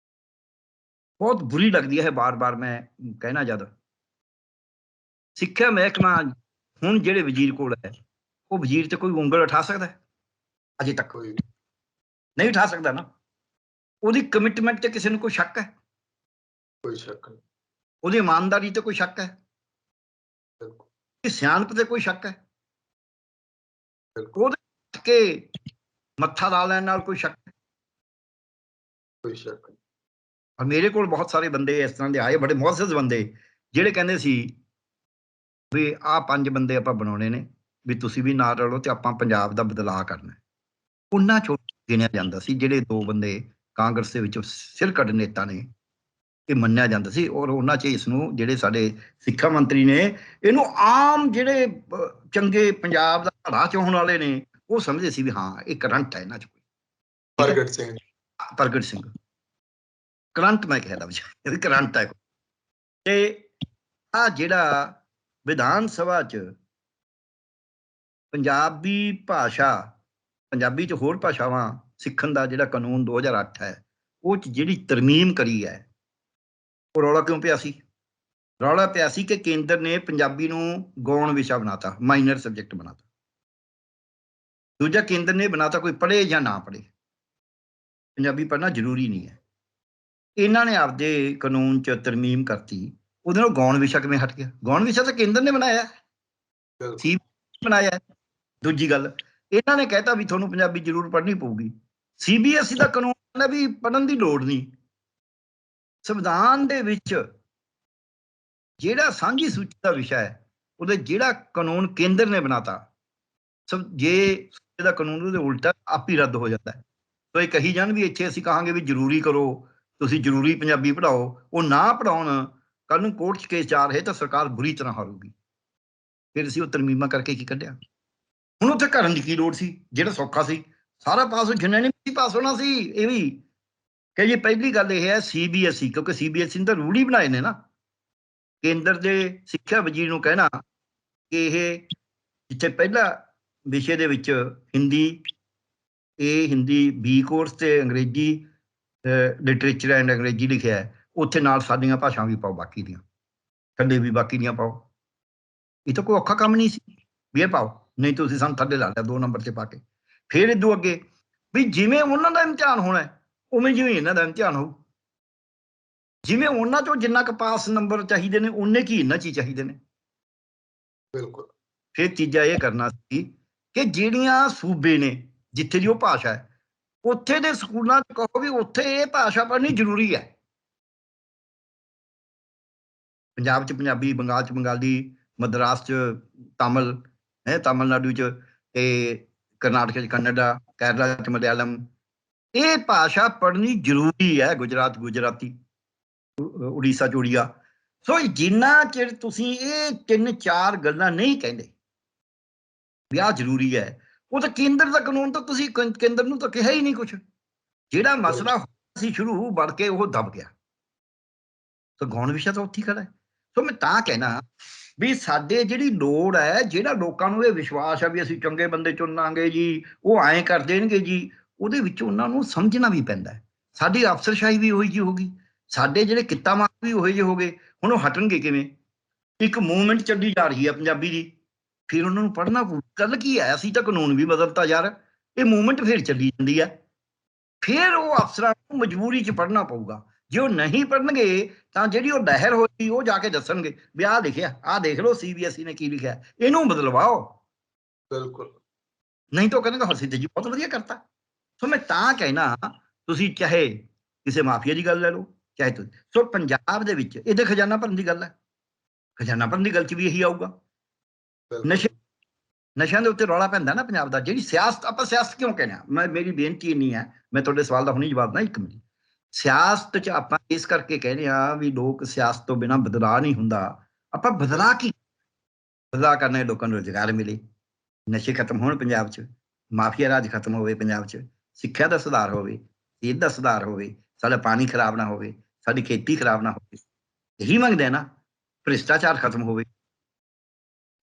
ਬਹੁਤ ਬੁਰੀ ਲੱਗਦੀ ਹੈ ਬਾਰ-ਬਾਰ ਮੈਂ ਕਹਿਣਾ ਜਦ। ਸਿੱਖਿਆ ਮਹਿਕਮਾ ਹੁਣ ਜਿਹੜੇ ਵਜ਼ੀਰ ਕੋਲ ਹੈ, ਉਹ ਵਜ਼ੀਰ ਤੇ ਕੋਈ ਉਂਗਲ ਉਠਾ ਸਕਦਾ ਹੈ? ਅਜੇ ਤੱਕ ਕੋਈ ਨਹੀਂ ਉਠਾ ਸਕਦਾ ਨਾ। ਉਹਦੀ ਕਮਿਟਮੈਂਟ ਤੇ ਕਿਸੇ ਨੂੰ ਕੋਈ ਸ਼ੱਕ ਹੈ? ਕੋਈ ਸ਼ੱਕ ਨਹੀਂ। ਉਹਦੀ ਇਮਾਨਦਾਰੀ ਤੇ ਕੋਈ ਸ਼ੱਕ ਹੈ? ਬਿਲਕੁਲ ਸਿਆਣਪ ਤੇ ਕੋਈ ਸ਼ੱਕ ਹੈ? ਬਿਲਕੁਲ ਉਹਦੇ ਕੇ ਮੱਥਾ ਲਾ ਲੈਣ ਨਾਲ ਕੋਈ ਸ਼ੱਕ ਹੈ? ਕੋਈ ਸ਼ੱਕ ਨਹੀਂ। ਔਰ ਮੇਰੇ ਕੋਲ ਬਹੁਤ ਸਾਰੇ ਬੰਦੇ ਇਸ ਤਰ੍ਹਾਂ ਦੇ ਆਏ, ਬੜੇ ਮੁਅੱਜ਼ਜ਼ ਬੰਦੇ, ਜਿਹੜੇ ਕਹਿੰਦੇ ਸੀ ਵੀ ਆਹ 5 ਬੰਦੇ ਆਪਾਂ ਬਣਾਉਣੇ ਨੇ, ਵੀ ਤੁਸੀਂ ਵੀ ਨਾਲ ਰਲੋ ਤੇ ਆਪਾਂ ਪੰਜਾਬ ਦਾ ਬਦਲਾਅ ਕਰਨਾ। ਉਹਨਾਂ ਚੋਂ ਗਿਣਿਆ ਜਾਂਦਾ ਸੀ ਜਿਹੜੇ 2 ਬੰਦੇ ਕਾਂਗਰਸ ਦੇ ਵਿੱਚ ਸਿਰਕੱਢ ਨੇਤਾ ਨੇ, ਇਹ ਮੰਨਿਆ ਜਾਂਦਾ ਸੀ। ਔਰ ਉਹਨਾਂ 'ਚ ਇਸ ਨੂੰ ਜਿਹੜੇ ਸਾਡੇ ਸਿੱਖਿਆ ਮੰਤਰੀ ਨੇ, ਇਹਨੂੰ ਆਮ ਜਿਹੜੇ ਚੰਗੇ ਪੰਜਾਬ ਦਾ ਭਲਾ ਚਾਹੁਣ ਵਾਲੇ ਨੇ, ਉਹ ਸਮਝਦੇ ਸੀ ਵੀ ਹਾਂ ਇਹ ਕਰੰਟ ਹੈ ਇਹਨਾਂ 'ਚ ਕੋਈ। ਪ੍ਰਗਟ ਸਿੰਘ। ਪ੍ਰਗਟ ਸਿੰਘ ਕਰੰਟ, ਮੈਂ ਕਹਿਦਾ ਵੀ ਕਰੰਟ ਹੈ। ਤੇ ਆ ਜਿਹੜਾ ਵਿਧਾਨ ਸਭਾ 'ਚ ਪੰਜਾਬੀ ਭਾਸ਼ਾ, ਪੰਜਾਬੀ 'ਚ ਹੋਰ ਭਾਸ਼ਾਵਾਂ ਸਿੱਖਣ ਦਾ ਜਿਹੜਾ ਕਾਨੂੰਨ 2008 ਹੈ, ਉਹ 'ਚ ਜਿਹੜੀ ਤਰਮੀਮ ਕਰੀ ਹੈ, ਉਹ ਰੌਲਾ ਕਿਉਂ ਪਿਆ ਸੀ? ਰੌਲਾ ਪਿਆ ਸੀ ਕਿ ਕੇਂਦਰ ਨੇ ਪੰਜਾਬੀ ਨੂੰ ਗੌਣ ਵਿਸ਼ਾ ਬਣਾਤਾ, ਮਾਈਨਰ ਸਬਜੈਕਟ ਬਣਾਤਾ। ਦੂਜਾ, ਕੇਂਦਰ ਨੇ ਬਣਾਤਾ ਕੋਈ ਪੜ੍ਹੇ ਜਾਂ ਨਾ ਪੜ੍ਹੇ, ਪੰਜਾਬੀ ਪੜ੍ਹਨਾ ਜ਼ਰੂਰੀ ਨਹੀਂ ਹੈ। ਇਹਨਾਂ ਨੇ ਆਪਦੇ ਕਾਨੂੰਨ 'ਚ ਤਰਮੀਮ ਕਰਤੀ, ਉਹਦੇ ਨਾਲ ਗੌਣ ਵਿਸ਼ਾ ਕਿਵੇਂ ਹਟ ਗਿਆ? ਗੌਣ ਵਿਸ਼ਾ ਤਾਂ ਕੇਂਦਰ ਨੇ ਬਣਾਇਆ, ਸੀ ਬਣਾਇਆ। ਦੂਜੀ ਗੱਲ, ਇਹਨਾਂ ਨੇ ਕਹਿਤਾ ਵੀ ਤੁਹਾਨੂੰ ਪੰਜਾਬੀ ਜ਼ਰੂਰ ਪੜ੍ਹਨੀ ਪਊਗੀ। CBSE ਦਾ ਕਾਨੂੰਨ ਕਹਿੰਦਾ ਵੀ ਪੜ੍ਹਨ ਦੀ ਲੋੜ ਨਹੀਂ। ਸੰਵਿਧਾਨ ਦੇ ਵਿੱਚ ਜਿਹੜਾ ਸਾਂਝੀ ਸੂਚੀ ਦਾ ਵਿਸ਼ਾ ਹੈ, ਉਹਦੇ ਜਿਹੜਾ ਕਾਨੂੰਨ ਕੇਂਦਰ ਨੇ ਬਣਾਤਾ, ਜੇ ਇਹਦਾ ਕਾਨੂੰਨ ਉਹਦੇ ਉਲਟਾ ਆਪ ਹੀ ਰੱਦ ਹੋ ਜਾਂਦਾ ਹੈ। ਸੋ ਇਹ ਕਹੀ ਜਾਣ ਵੀ ਇੱਥੇ ਅਸੀਂ ਕਹਾਂਗੇ ਵੀ ਜ਼ਰੂਰੀ ਕਰੋ, ਤੁਸੀਂ ਜ਼ਰੂਰੀ ਪੰਜਾਬੀ ਪੜ੍ਹਾਓ, ਉਹ ਨਾ ਪੜ੍ਹਾਉਣ, ਕੱਲ ਨੂੰ ਕੋਰਟ 'ਚ ਕੇਸ ਜਾ ਰਹੇ ਤਾਂ ਸਰਕਾਰ ਬੁਰੀ ਤਰ੍ਹਾਂ ਹਾਰੂਗੀ। ਫਿਰ ਅਸੀਂ ਉਹ ਤਰਮੀਮਾਂ ਕਰਕੇ ਕੀ ਕੱਢਿਆ? ਹੁਣ ਉੱਥੇ ਕਰਨ ਦੀ ਕੀ ਲੋੜ ਸੀ? ਜਿਹੜਾ ਸੌਖਾ ਸੀ ਸਾਰਾ ਪਾਸ, ਜਿੰਨੇ ਨਹੀਂ ਪਾਸ ਹੋਣਾ ਸੀ। ਇਹ ਵੀ ਕਿ ਜੀ ਪਹਿਲੀ ਗੱਲ ਇਹ ਹੈ CBSE, ਕਿਉਂਕਿ CBSE ਨੇ ਤਾਂ ਰੂਲ ਹੀ ਬਣਾਏ ਨੇ ਨਾ। ਕੇਂਦਰ ਦੇ ਸਿੱਖਿਆ ਵਜ਼ੀਰ ਨੂੰ ਕਹਿਣਾ ਕਿ ਇਹ ਜਿੱਥੇ ਪਹਿਲਾ ਵਿਸ਼ੇ ਦੇ ਵਿੱਚ ਹਿੰਦੀ B ਕੋਰਸ ਤੇ ਅੰਗਰੇਜ਼ੀ ਲਿਟਰੇਚਰ ਐਂਡ ਅੰਗਰੇਜ਼ੀ ਲਿਖਿਆ ਹੈ, ਉੱਥੇ ਨਾਲ ਸਾਡੀਆਂ ਭਾਸ਼ਾਵਾਂ ਵੀ ਪਾਓ, ਬਾਕੀ ਦੀਆਂ ਥੱਲੇ ਵੀ ਬਾਕੀ ਦੀਆਂ ਪਾਓ। ਇਹ ਤਾਂ ਕੋਈ ਔਖਾ ਕੰਮ ਨਹੀਂ ਸੀ ਵੀ ਇਹ ਪਾਓ, ਨਹੀਂ ਤੁਸੀਂ ਸਾਨੂੰ ਥੱਲੇ ਲਾ ਲਿਆ 2 ਨੰਬਰ 'ਤੇ ਪਾ ਕੇ। ਫਿਰ ਇਦੋਂ ਅੱਗੇ ਵੀ ਜਿਵੇਂ ਉਹਨਾਂ ਦਾ ਇਮਤਿਹਾਨ ਹੋਣਾ, ਉਵੇਂ ਜਿਵੇਂ ਇਹਨਾਂ ਦਾ ਇਮਤਿਹਾਨ ਹੋਊ। ਜਿਵੇਂ ਉਹਨਾਂ 'ਚੋਂ ਜਿੰਨਾ ਕੁ ਪਾਸ ਨੰਬਰ ਚਾਹੀਦੇ ਨੇ, ਉਨੇ ਕੀ ਇਹਨਾਂ 'ਚ ਹੀ ਚਾਹੀਦੇ ਨੇ। ਬਿਲਕੁਲ। ਫਿਰ ਤੀਜਾ ਇਹ ਕਰਨਾ ਸੀ ਕਿ ਜਿਹੜੀਆਂ ਸੂਬੇ ਨੇ ਜਿੱਥੇ ਦੀ ਉਹ ਭਾਸ਼ਾ ਹੈ, ਉੱਥੇ ਦੇ ਸਕੂਲਾਂ 'ਚ ਕਹੋ ਵੀ ਉੱਥੇ ਇਹ ਭਾਸ਼ਾ ਪੜ੍ਹਨੀ ਜ਼ਰੂਰੀ ਹੈ। ਪੰਜਾਬ 'ਚ ਪੰਜਾਬੀ, ਬੰਗਾਲ 'ਚ ਬੰਗਾਲੀ, ਮਦਰਾਸ 'ਚ ਤਾਮਿਲ ਹੈ, ਤਾਮਿਲਨਾਡੂ 'ਚ, ਤੇ ਕਰਨਾਟਕ 'ਚ ਕੰਨੜਾ, ਕੇਰਲਾ 'ਚ ਮਲਿਆਲਮ। ਇਹ ਭਾਸ਼ਾ ਪੜ੍ਹਨੀ ਜ਼ਰੂਰੀ ਹੈ। ਗੁਜਰਾਤ ਗੁਜਰਾਤੀ, ਉੜੀਸਾ 'ਚ ਉੜੀਆ। ਸੋ ਜਿੰਨਾ ਚਿਰ ਤੁਸੀਂ ਇਹ 3-4 ਗੱਲਾਂ ਨਹੀਂ ਕਹਿੰਦੇ ਵੀ ਆਹ ਜ਼ਰੂਰੀ ਹੈ, ਉਹ ਤਾਂ ਕੇਂਦਰ ਦਾ ਕਾਨੂੰਨ, ਤਾਂ ਤੁਸੀਂ ਕੇਂਦਰ ਨੂੰ ਤਾਂ ਕਿਹਾ ਹੀ ਨਹੀਂ ਕੁਛ। ਜਿਹੜਾ ਮਸਲਾ ਸੀ ਸ਼ੁਰੂ ਬਣ ਕੇ ਉਹ ਦਬ ਗਿਆ। ਸੋ ਗੌਣ ਵਿਸ਼ਾ ਤਾਂ ਉੱਥੇ ਹੀ ਖੜਾ ਹੈ। ਸੋ ਮੈਂ ਤਾਂ ਕਹਿਣਾ ਵੀ ਸਾਡੇ ਜਿਹੜੀ ਲੋੜ ਹੈ, ਜਿਹੜਾ ਲੋਕਾਂ ਨੂੰ ਇਹ ਵਿਸ਼ਵਾਸ ਹੈ ਵੀ ਅਸੀਂ ਚੰਗੇ ਬੰਦੇ ਚੁਣਾਂਗੇ ਜੀ, ਉਹ ਐਂ ਕਰ ਦੇਣਗੇ ਜੀ, ਉਹਦੇ ਵਿੱਚ ਉਹਨਾਂ ਨੂੰ ਸਮਝਣਾ ਵੀ ਪੈਂਦਾ। ਸਾਡੀ ਅਫਸਰਸ਼ਾਹੀ ਵੀ ਉਹੀ ਜਿਹੀ ਹੋ ਗਈ, ਸਾਡੇ ਜਿਹੜੇ ਕਿੱਤਾ ਮਾਰ ਵੀ ਉਹੀ ਜਿਹੇ ਹੋ ਗਏ। ਹੁਣ ਉਹ ਹਟਣਗੇ ਕਿਵੇਂ? ਇੱਕ ਮੂਵਮੈਂਟ ਚੱਲੀ ਜਾ ਰਹੀ ਹੈ ਪੰਜਾਬੀ ਦੀ, ਫਿਰ ਉਹਨਾਂ ਨੂੰ ਪੜ੍ਹਨਾ ਪਊ। ਗੱਲ ਕੀ ਹੈ, ਅਸੀਂ ਤਾਂ ਕਾਨੂੰਨ ਵੀ ਬਦਲਤਾ ਯਾਰ, ਇਹ ਮੂਵਮੈਂਟ ਫਿਰ ਚੱਲੀ ਜਾਂਦੀ ਹੈ। ਫਿਰ ਉਹ ਅਫਸਰਾਂ ਨੂੰ ਮਜਬੂਰੀ 'ਚ ਪੜ੍ਹਨਾ ਪਊਗਾ। ਜੇ ਉਹ ਨਹੀਂ ਪੜ੍ਹਨਗੇ ਤਾਂ ਜਿਹੜੀ ਉਹ ਲਹਿਰ ਹੋਈ, ਉਹ ਜਾ ਕੇ ਦੱਸਣਗੇ ਵੀ ਆਹ ਲਿਖਿਆ, ਆਹ ਦੇਖ ਲਓ CBSE ਨੇ ਕੀ ਲਿਖਿਆ, ਇਹਨੂੰ ਬਦਲਵਾਓ। ਬਿਲਕੁਲ। ਨਹੀਂ ਤਾਂ ਉਹ ਕਹਿੰਦੇ ਹਰਸਿੱਧ ਜੀ ਬਹੁਤ ਵਧੀਆ ਕਰਤਾ। ਸੋ ਮੈਂ ਤਾਂ ਕਹਿਣਾ, ਤੁਸੀਂ ਚਾਹੇ ਕਿਸੇ ਮਾਫੀਆ ਦੀ ਗੱਲ ਲੈ ਲਓ, ਚਾਹੇ ਤੁਸੀਂ। ਸੋ ਪੰਜਾਬ ਦੇ ਵਿੱਚ ਇਹਦੇ ਖਜ਼ਾਨਾ ਭਰਨ ਦੀ ਗੱਲ ਹੈ। ਖਜ਼ਾਨਾ ਭਰਨ ਦੀ ਗੱਲ 'ਚ ਵੀ ਇਹੀ ਆਊਗਾ। ਨਸ਼ੇ ਬਿਲਕੁਲ ਨਸ਼ਿਆਂ ਦੇ ਉੱਤੇ ਰੌਲਾ ਪੈਂਦਾ ਨਾ ਪੰਜਾਬ ਦਾ। ਜਿਹੜੀ ਸਿਆਸਤ, ਆਪਾਂ ਸਿਆਸਤ ਕਿਉਂ ਕਹਿੰਦੇ ਹਾਂ, ਮੇਰੀ ਬੇਨਤੀ ਇੰਨੀ ਹੈ, ਮੈਂ ਤੁਹਾਡੇ ਸਵਾਲ ਦਾ ਹੁਣੇ ਜਵਾਬ ਨਾ 1 ਮਿੰਟ। ਸਿਆਸਤ 'ਚ ਆਪਾਂ ਇਸ ਕਰਕੇ ਕਹਿੰਦੇ ਹਾਂ ਵੀ ਲੋਕ ਸਿਆਸਤ ਤੋਂ ਬਿਨਾਂ ਬਦਲਾਅ ਨਹੀਂ ਹੁੰਦਾ। ਆਪਾਂ ਬਦਲਾਅ ਕੀ ਬਦਲਾਅ ਕਰਨਾ ਹੈ? ਲੋਕਾਂ ਨੂੰ ਰੁਜ਼ਗਾਰ ਮਿਲੇ, ਨਸ਼ੇ ਖਤਮ ਹੋਣ ਪੰਜਾਬ 'ਚ, ਮਾਫੀਆ ਰਾਜ ਖਤਮ ਹੋਵੇ ਪੰਜਾਬ 'ਚ, ਸਿੱਖਿਆ ਦਾ ਸੁਧਾਰ ਹੋਵੇ, ਸਿਹਤ ਦਾ ਸੁਧਾਰ ਹੋਵੇ, ਸਾਡਾ ਪਾਣੀ ਖਰਾਬ ਨਾ ਹੋਵੇ, ਸਾਡੀ ਖੇਤੀ ਖਰਾਬ ਨਾ ਹੋਵੇ। ਇਹੀ ਮੰਗਦੇ ਆ ਨਾ। ਭ੍ਰਿਸ਼ਟਾਚਾਰ ਖਤਮ ਹੋਵੇ,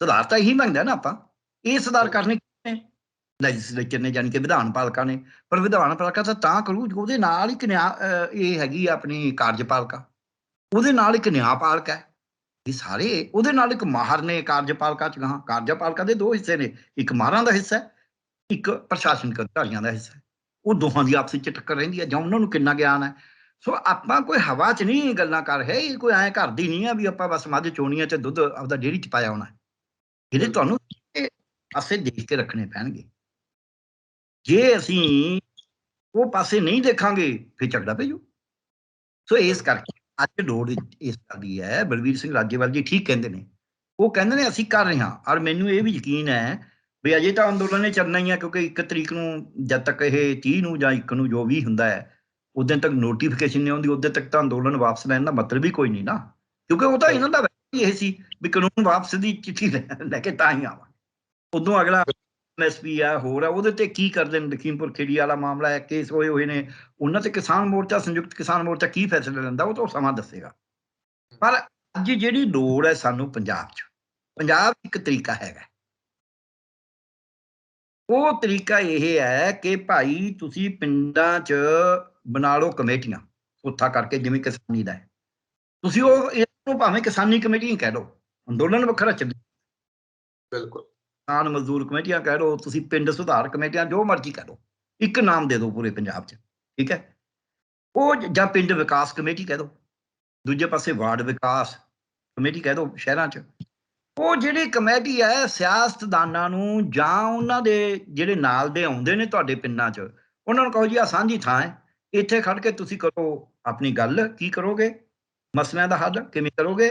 ਸੁਧਾਰ ਤਾਂ ਇਹੀ ਮੰਗਦੇ ਆ ਨਾ ਆਪਾਂ। ਇਹ ਸੁਧਾਰ ਕਰਨੇ ਕਿਹਨੇ? ਲੈਜਿਸਲੇਚਰ ਨੇ, ਜਾਣੀ ਕਿ ਵਿਧਾਨ ਪਾਲਿਕਾ ਨੇ। ਪਰ ਵਿਧਾਨ ਪਾਲਿਕਾ ਤਾਂ ਕਰੂ, ਉਹਦੇ ਨਾਲ ਇੱਕ ਇਹ ਹੈਗੀ ਆ ਆਪਣੀ ਕਾਰਜਪਾਲਿਕਾ, ਉਹਦੇ ਨਾਲ ਇੱਕ ਨਿਆਂਪਾਲਿਕਾ ਹੈ। ਇਹ ਸਾਰੇ ਉਹਦੇ ਨਾਲ ਇੱਕ ਮਾਹਰ ਨੇ ਕਾਰਜਪਾਲਿਕਾ 'ਚ। ਗਾਹਾਂ ਕਾਰਜਪਾਲਿਕਾ ਦੇ 2 ਹਿੱਸੇ ਨੇ, ਇੱਕ ਮਾਹਰਾਂ ਦਾ ਹਿੱਸਾ ਹੈ, ਇੱਕ ਪ੍ਰਸ਼ਾਸਨਿਕ ਅਧਿਕਾਰੀਆਂ ਦਾ ਹਿੱਸਾ ਹੈ। ਉਹ ਦੋਹਾਂ ਦੀ ਆਪਸ 'ਚ ਟੱਕਰ ਰਹਿੰਦੀ ਹੈ, ਜਾਂ ਉਹਨਾਂ ਨੂੰ ਕਿੰਨਾ ਗਿਆਨ ਹੈ। ਸੋ ਆਪਾਂ ਕੋਈ ਹਵਾ 'ਚ ਨਹੀਂ ਗੱਲਾਂ ਕਰ ਰਹੇ। ਇਹ ਕੋਈ ਐਂ ਕਰਦੀ ਨਹੀਂ ਆ ਵੀ ਆਪਾਂ ਬਸ ਮੱਝ ਚੋਣੀ ਹੈ ਤੇ ਦੁੱਧ ਆਪਦਾ ਡੇਅਰੀ 'ਚ ਪਾਇਆ ਹੋਣਾ। ਇਹਦੇ ਤੁਹਾਨੂੰ ਇਹ ਪਾਸੇ ਦੇਖ ਕੇ ਰੱਖਣੇ ਪੈਣਗੇ। ਜੇ ਅਸੀਂ ਉਹ ਪਾਸੇ ਨਹੀਂ ਦੇਖਾਂਗੇ ਫਿਰ ਝਗੜਾ ਪੈ ਜਾਊ। ਸੋ ਇਸ ਕਰਕੇ ਅੱਜ ਲੋੜ ਇਸ ਗੱਲ ਦੀ ਹੈ। ਬਲਵੀਰ ਸਿੰਘ ਰਾਜੇਵਾਲ ਜੀ ਠੀਕ ਕਹਿੰਦੇ ਨੇ। ਉਹ ਕਹਿੰਦੇ ਨੇ ਅਸੀਂ ਕਰ ਰਹੇ ਹਾਂ, ਔਰ ਮੈਨੂੰ ਇਹ ਵੀ ਯਕੀਨ ਹੈ ਵੀ ਅਜੇ ਤਾਂ ਅੰਦੋਲਨ ਨੇ ਚੱਲਣਾ ਹੀ ਆ, ਕਿਉਂਕਿ 1 ਤਰੀਕ ਨੂੰ, ਜਦ ਤੱਕ ਇਹ 30 ਨੂੰ ਜਾਂ 1 ਨੂੰ ਜੋ ਵੀ ਹੁੰਦਾ ਹੈ, ਉਦੋਂ ਤੱਕ ਨੋਟੀਫਿਕੇਸ਼ਨ ਨਹੀਂ ਆਉਂਦੀ, ਉਦੋਂ ਤੱਕ ਤਾਂ ਅੰਦੋਲਨ ਵਾਪਸ ਲੈਣ ਦਾ ਮਤਲਬ ਹੀ ਕੋਈ ਨਹੀਂ ਨਾ। ਕਿਉਂਕਿ ਉਹ ਤਾਂ ਇਹਨਾਂ ਦਾ ਇਹ ਸੀ ਵੀ ਕਾਨੂੰਨ ਵਾਪਸ ਦੀ ਚਿੱਠੀ ਲੈ ਕੇ ਤਾਂ ਹੀ ਆਵਾਂ। ਉਦੋਂ ਅਗਲਾ ਐਮਐਸਪੀ ਆ, ਹੋਰ ਆ, ਉਹਦੇ ਤੇ ਕੀ ਕਰਦੇ ਨੇ? ਲਖੀਮਪੁਰ ਖੇੜੀ ਵਾਲਾ ਮਾਮਲਾ ਹੈ, ਕੇਸ ਹੋਏ ਨੇ, ਉਹਨਾਂ ਤੇ ਕਿਸਾਨ ਮੋਰਚਾ, ਸੰਯੁਕਤ ਕਿਸਾਨ ਮੋਰਚਾ ਕੀ ਫੈਸਲਾ ਲੈਂਦਾ ਉਹ ਤਾਂ ਸਮਾਂ ਦੱਸੇਗਾ। ਪਰ ਅੱਜ ਜਿਹੜੀ ਲੋੜ ਹੈ ਸਾਨੂੰ ਪੰਜਾਬ 'ਚ, ਪੰਜਾਬ ਇੱਕ ਤਰੀਕਾ ਹੈਗਾ। ਉਹ ਤਰੀਕਾ ਇਹ ਹੈ ਕਿ ਭਾਈ ਤੁਸੀਂ ਪਿੰਡਾਂ 'ਚ ਬਣਾ ਲਓ ਕਮੇਟੀਆਂ, ਉੱਥਾ ਕਰਕੇ, ਜਿਵੇਂ ਕਿਸਾਨੀ ਦਾ ਹੈ। ਤੁਸੀਂ ਉਹ ਇਹਨੂੰ ਭਾਵੇਂ ਕਿਸਾਨੀ ਕਮੇਟੀ ਕਹਿ ਲਓ, ਅੰਦੋਲਨ ਵੱਖਰਾ ਚੱਲੇ, ਬਿਲਕੁਲ ਕਿਸਾਨ ਮਜ਼ਦੂਰ ਕਮੇਟੀਆਂ ਕਹਿ ਲਓ, ਤੁਸੀਂ ਪਿੰਡ ਸੁਧਾਰ ਕਮੇਟੀਆਂ, ਜੋ ਮਰਜ਼ੀ ਕਹਿ ਲਓ, ਇੱਕ ਨਾਮ ਦੇ ਦਿਓ ਪੂਰੇ ਪੰਜਾਬ 'ਚ, ਠੀਕ ਹੈ। ਉਹ ਜਾਂ ਪਿੰਡ ਵਿਕਾਸ ਕਮੇਟੀ ਕਹਿ ਦਿਓ, ਦੂਜੇ ਪਾਸੇ ਵਾਰਡ ਵਿਕਾਸ ਕਮੇਟੀ ਕਹਿ ਦਿਓ ਸ਼ਹਿਰਾਂ 'ਚ। ਉਹ ਜਿਹੜੀ ਕਮੇਟੀ ਹੈ ਸਿਆਸਤਦਾਨਾਂ ਨੂੰ ਜਾਂ ਉਹਨਾਂ ਦੇ ਜਿਹੜੇ ਨਾਲ ਦੇ ਆਉਂਦੇ ਨੇ ਤੁਹਾਡੇ ਪਿੰਡਾਂ 'ਚ, ਉਹਨਾਂ ਨੂੰ ਕਹੋ ਜੀ ਆਹ ਸਾਂਝੀ ਥਾਂ ਹੈ, ਇੱਥੇ ਖੜ ਕੇ ਤੁਸੀਂ ਕਰੋ ਆਪਣੀ ਗੱਲ, ਕੀ ਕਰੋਗੇ, ਮਸਲਿਆਂ ਦਾ ਹੱਲ ਕਿਵੇਂ ਕਰੋਗੇ,